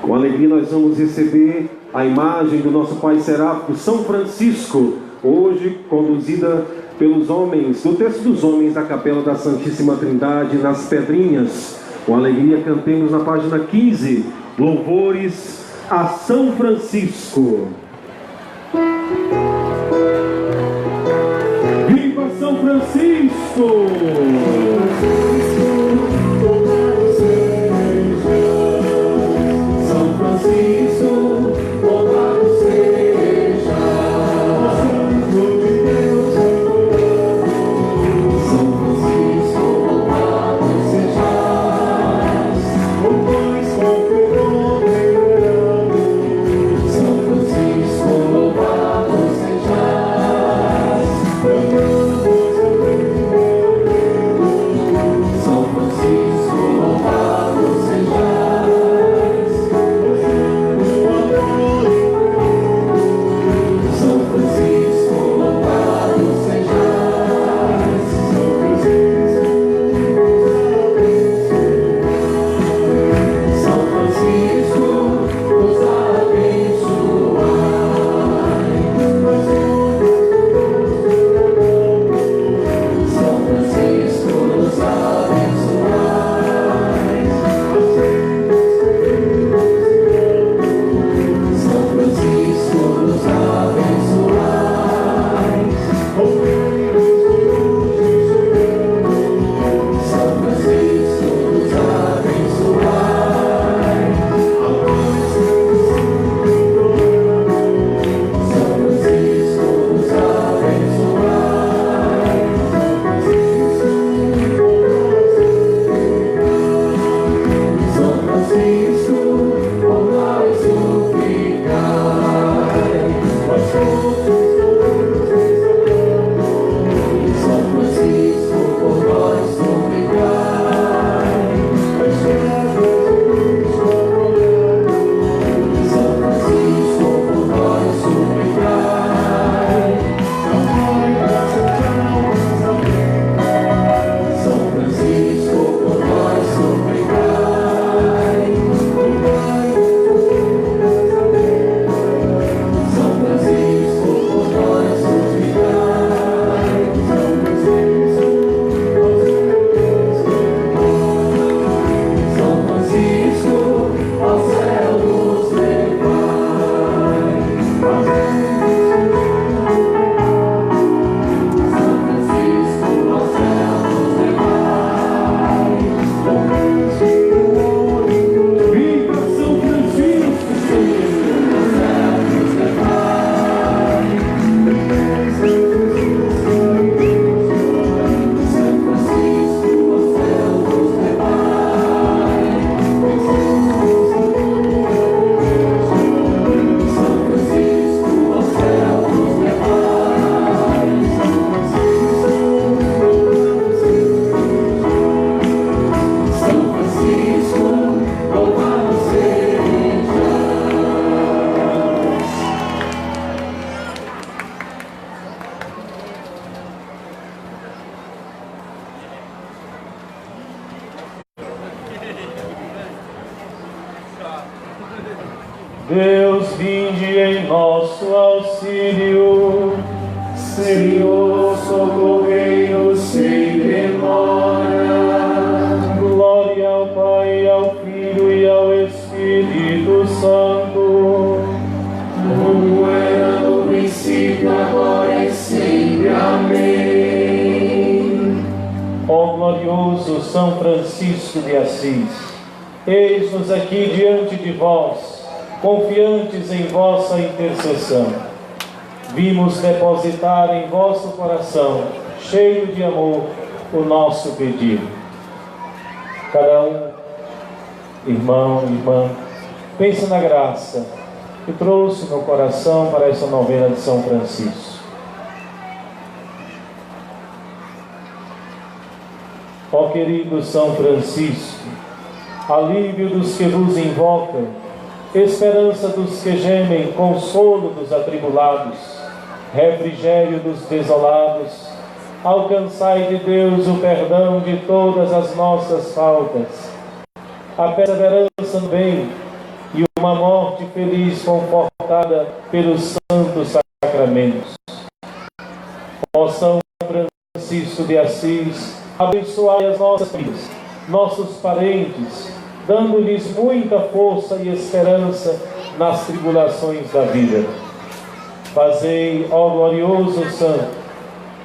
Com alegria nós vamos receber a imagem do nosso Pai Seráfico São Francisco, hoje conduzida pelos homens, do Terço dos Homens da Capela da Santíssima Trindade, nas Pedrinhas. Com alegria cantemos na página 15, louvores a São Francisco. Viva São Francisco! Deus, vinde em nosso auxílio. Senhor, socorrei-nos sem demora. Glória ao Pai, ao Filho e ao Espírito Santo, como era no princípio, agora e sempre. Amém. Ó glorioso São Francisco de Assis, eis-nos aqui diante de vós, confiantes em vossa intercessão. Vimos depositar em vosso coração, cheio de amor, o nosso pedido. Cada um, irmão, irmã, pense na graça que trouxe no coração para essa novena de São Francisco. Ó querido São Francisco, alívio dos que vos invocam, esperança dos que gemem, consolo dos atribulados, refrigério dos desolados, alcançai de Deus o perdão de todas as nossas faltas, a perseverança no bem e uma morte feliz confortada pelos santos sacramentos. Ó São Francisco de Assis, abençoai as nossas vidas, nossos parentes, dando-lhes muita força e esperança nas tribulações da vida. Fazei, ó glorioso Santo,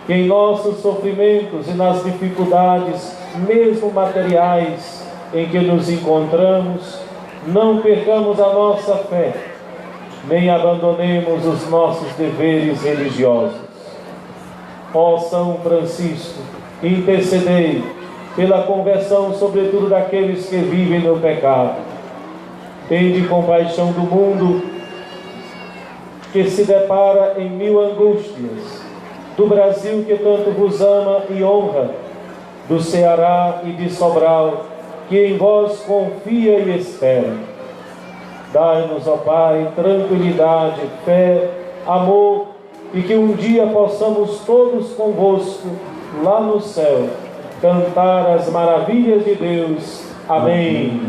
que em nossos sofrimentos e nas dificuldades, mesmo materiais, em que nos encontramos, não percamos a nossa fé, nem abandonemos os nossos deveres religiosos. Ó São Francisco, intercedei pela conversão, sobretudo daqueles que vivem no pecado. Tende compaixão do mundo que se depara em mil angústias, do Brasil que tanto vos ama e honra, do Ceará e de Sobral, que em vós confia e espera. Dai-nos, ó Pai, tranquilidade, fé, amor, e que um dia possamos todos convosco, lá no céu, cantar as maravilhas de Deus. Amém.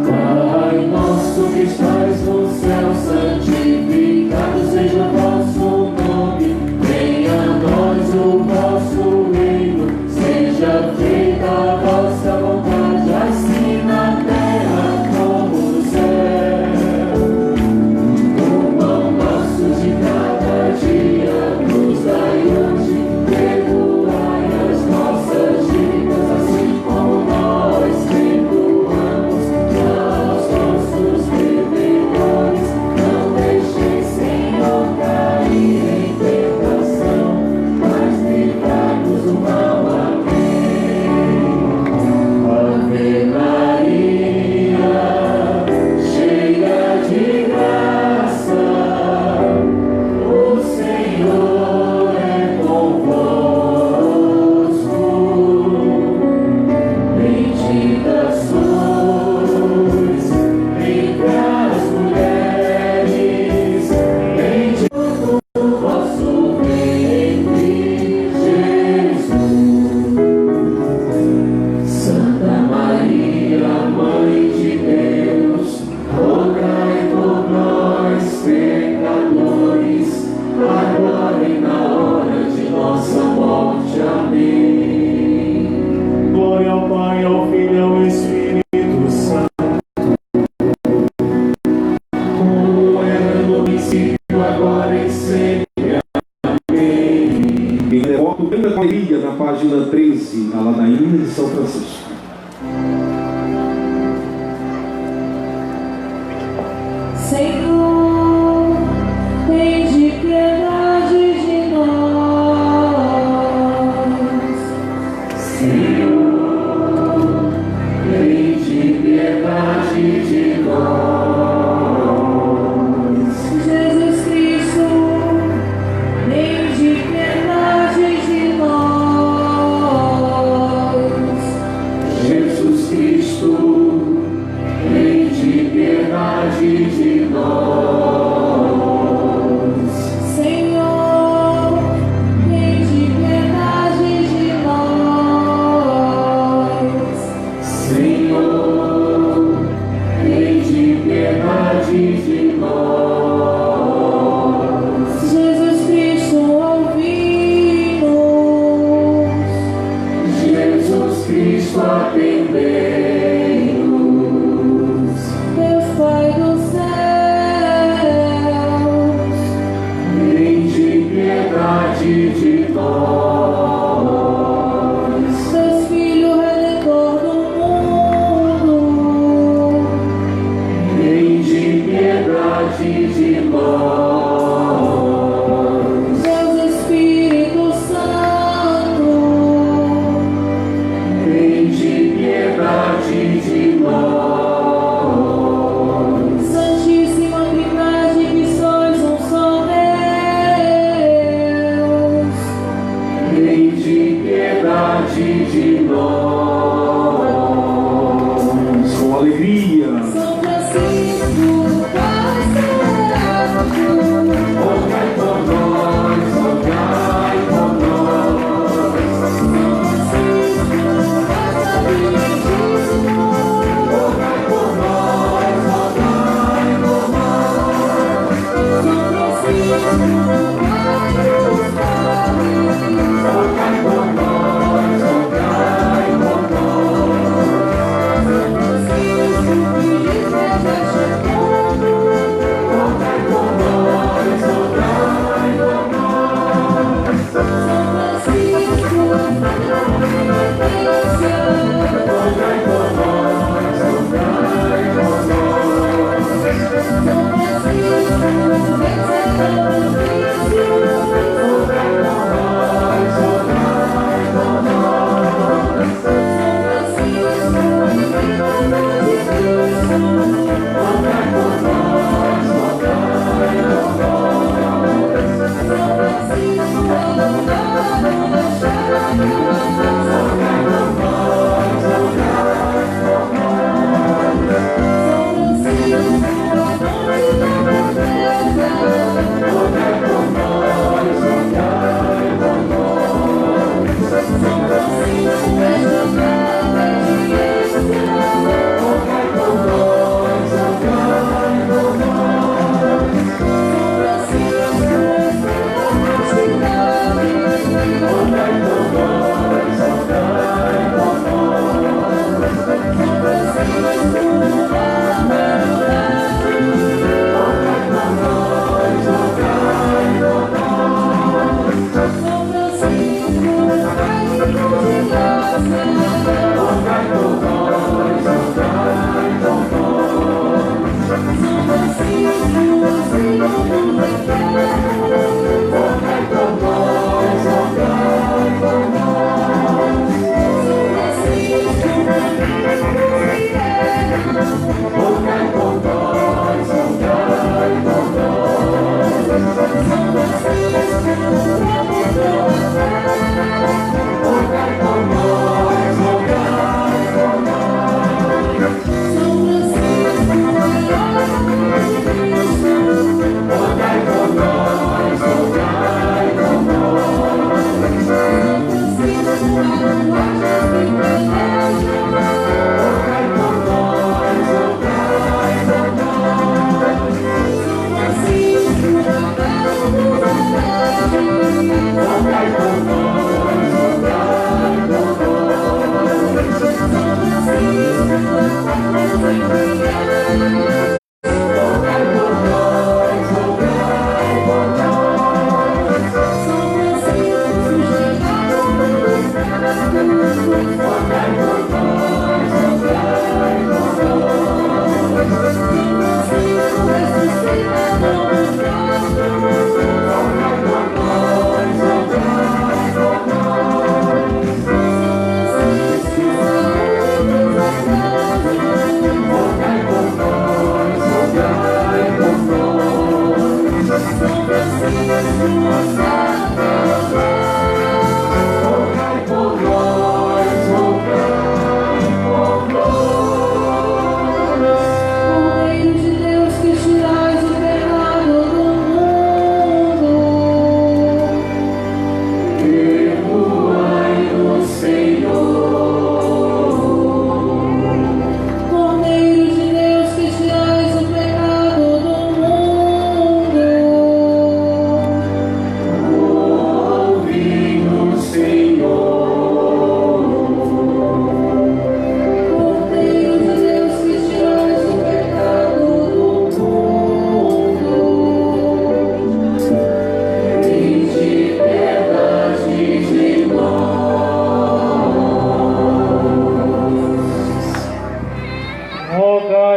Pai nosso que estás no céu, santificado seja o vosso nome. Venha a nós o vosso reino, seja feita a vossa vontade, assim na terra como no céu. O pão nosso de cada dia nos dai hoje, perdoai as nossas dívidas, assim como nós perdoamos aos nossos devedores. Não deixeis, Senhor, cair em tentação, mas livrai-nos do mal. Ave Maria, cheia de graça, o Senhor é convosco. Bendita sois entre as mulheres, bendito o vosso ventre, Jesus. Santa Maria, Mãe de Deus, rogai por nós, pecadores, agora e na hora de nossa morte. Amém. Glória ao Pai, ao Filho e ao Espírito Santo, como era no princípio, agora e sempre. Amém. Em devoto, Brenda Maria, na página 13, a ladainha de São Francisco. Senhor, tende piedade de nós. Senhor, tende piedade de nós. Jesus Cristo, tende piedade de nós. Jesus Cristo,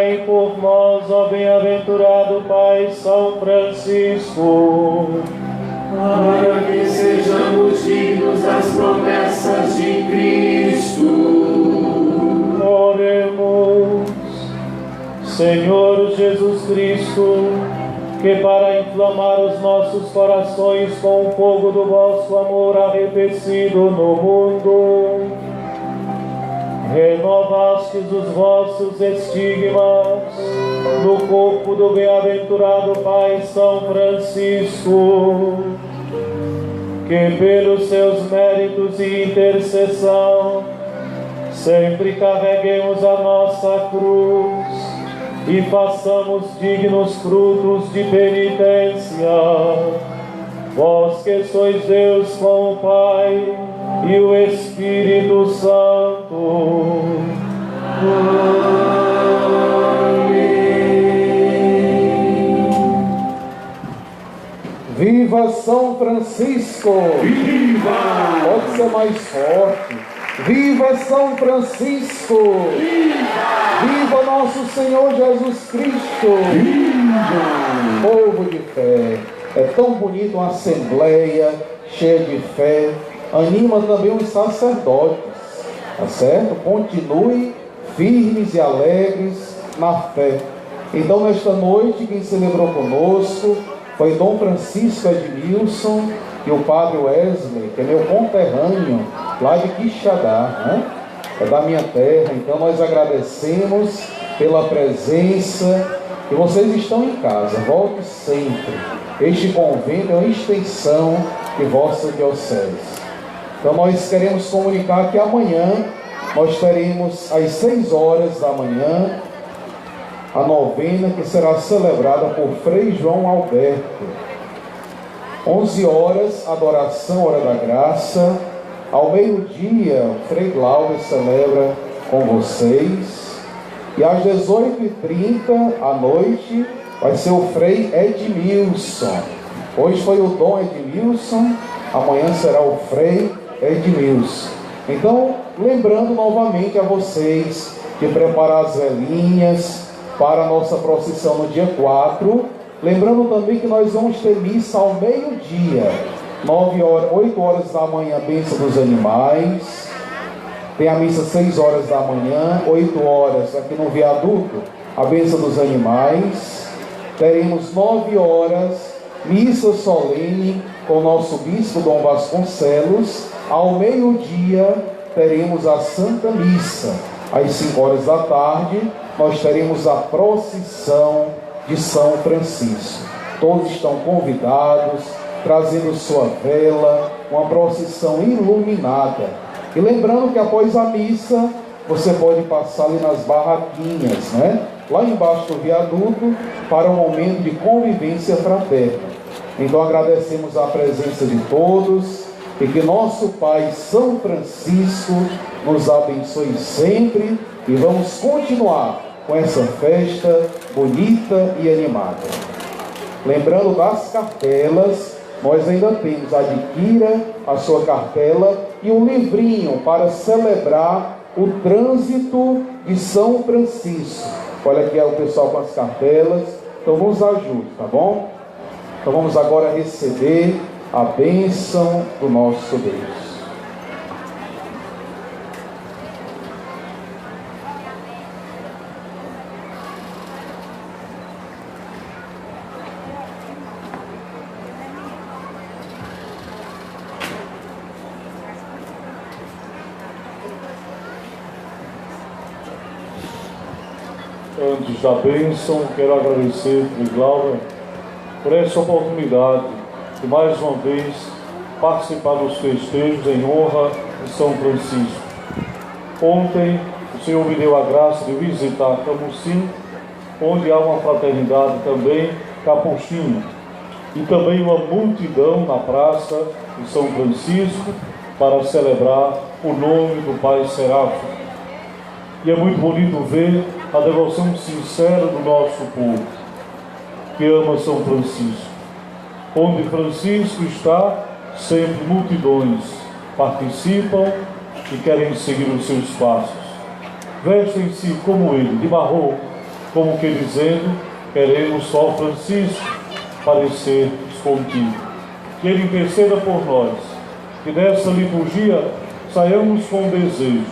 rogai por nós, ó bem-aventurado Pai São Francisco, para que sejamos dignos das promessas de Cristo. Oremos. Senhor Jesus Cristo, que para inflamar os nossos corações com o fogo do vosso amor arrefecido no mundo, renovastes os vossos estigmas no corpo do bem-aventurado Pai São Francisco, que pelos seus méritos e intercessão sempre carreguemos a nossa cruz e façamos dignos frutos de penitência. Vós que sois Deus com o Pai e o Espírito Santo. Viva São Francisco! Viva! Pode ser mais forte. Viva São Francisco! Viva nosso Senhor Jesus Cristo! Viva! Povo de fé, é tão bonito uma assembleia cheia de fé, anima também os sacerdotes, tá certo? Continue firmes e alegres na fé. Então, nesta noite, quem celebrou conosco foi Dom Francisco Edmilson e o Padre Wesley, que é meu conterrâneo, lá de Quixadá, né? É da minha terra. Então nós agradecemos pela presença, e vocês estão em casa, volte sempre. Este convento é uma extensão de vossa diocese. Então nós queremos comunicar que amanhã nós teremos às 6 horas da manhã a novena que será celebrada por Frei João Alberto. 11 horas, adoração, hora da graça. Ao meio-dia, o Frei Glauber celebra com vocês. E às 18h30 à noite, vai ser o Frei Edmilson. Hoje foi o Dom Edmilson, amanhã será o Frei Edmilson. Então, lembrando novamente a vocês de preparar as velinhas para a nossa procissão no dia 4. Lembrando também que nós vamos ter missa ao meio-dia, 8 horas da manhã, bênção dos animais. Tem a missa 6 horas da manhã, 8 horas aqui no viaduto, a bênção dos animais. Teremos 9 horas, missa solene com o nosso bispo Dom Vasconcelos. Ao meio-dia teremos a Santa Missa. Às 5 horas da tarde nós teremos a procissão de São Francisco. Todos estão convidados, trazendo sua vela, uma procissão iluminada. E lembrando que após a missa, você pode passar ali nas barraquinhas, né? Lá embaixo do viaduto, para um momento de convivência fraterna. Então agradecemos a presença de todos, e que nosso Pai São Francisco nos abençoe sempre, e vamos continuar com essa festa bonita e animada. Lembrando das cartelas, nós ainda temos, adquira a sua cartela e um livrinho para celebrar o trânsito de São Francisco. Olha aqui é o pessoal com as cartelas, então nos ajude, tá bom? Então vamos agora receber a bênção do nosso Deus. Antes da bênção, quero agradecer, Frei Glauber, por essa oportunidade de mais uma vez participar dos festejos em honra de São Francisco. Ontem, o Senhor me deu a graça de visitar Camusim, onde há uma fraternidade também capuchinha, e também uma multidão na praça de São Francisco para celebrar o nome do Pai Seráfico. E é muito bonito ver a devoção sincera do nosso povo, que ama São Francisco. Onde Francisco está, sempre multidões participam e querem seguir os seus passos. Vestem-se como ele, de marrom, como que dizendo: queremos só Francisco parecer contigo. Que Ele interceda por nós, que dessa liturgia saiamos com o desejo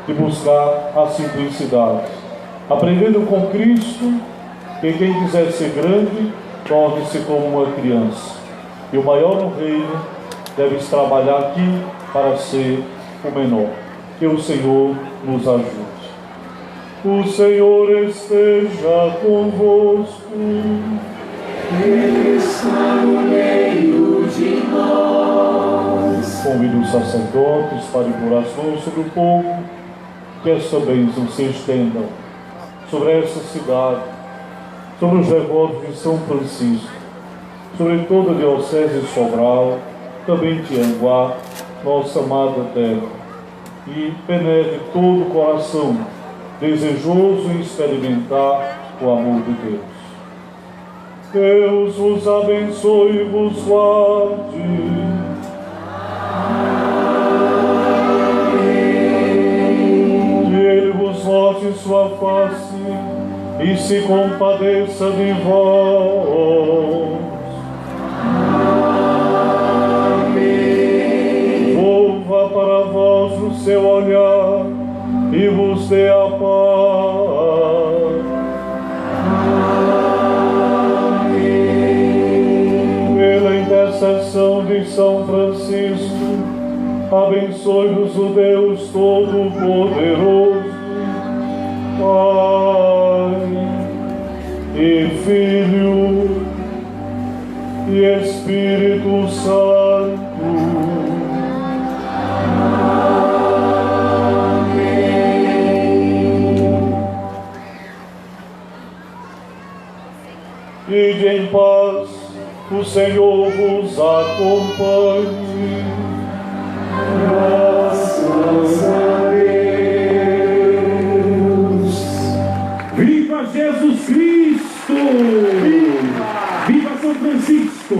de buscar a simplicidade, aprendendo com Cristo que quem quiser ser grande, torne-se como uma criança. E o maior no reino deve trabalhar aqui para ser o menor. Que o Senhor nos ajude. O Senhor esteja convosco. Ele está no meio de nós. Convido os sacerdotes para impor as mãos sobre o povo, que esta bênção se estenda sobre essa cidade, sobre os revoltos de São Francisco, sobre toda a diocese de Sobral, também Tianguá, nossa amada terra, e penetre todo o coração desejoso em experimentar o amor de Deus. Deus vos abençoe e vos guarde. Que Ele vos mostre sua face e se compadeça de vós. Volva para vós o seu olhar e vos dê a paz. Pela intercessão de São Francisco, abençoe-nos o Deus Todo-Poderoso, Pai e Filho e Espírito Santo. Ide em paz, o Senhor vos acompanhe. Graças a Deus. Viva Jesus Cristo! Viva São Francisco!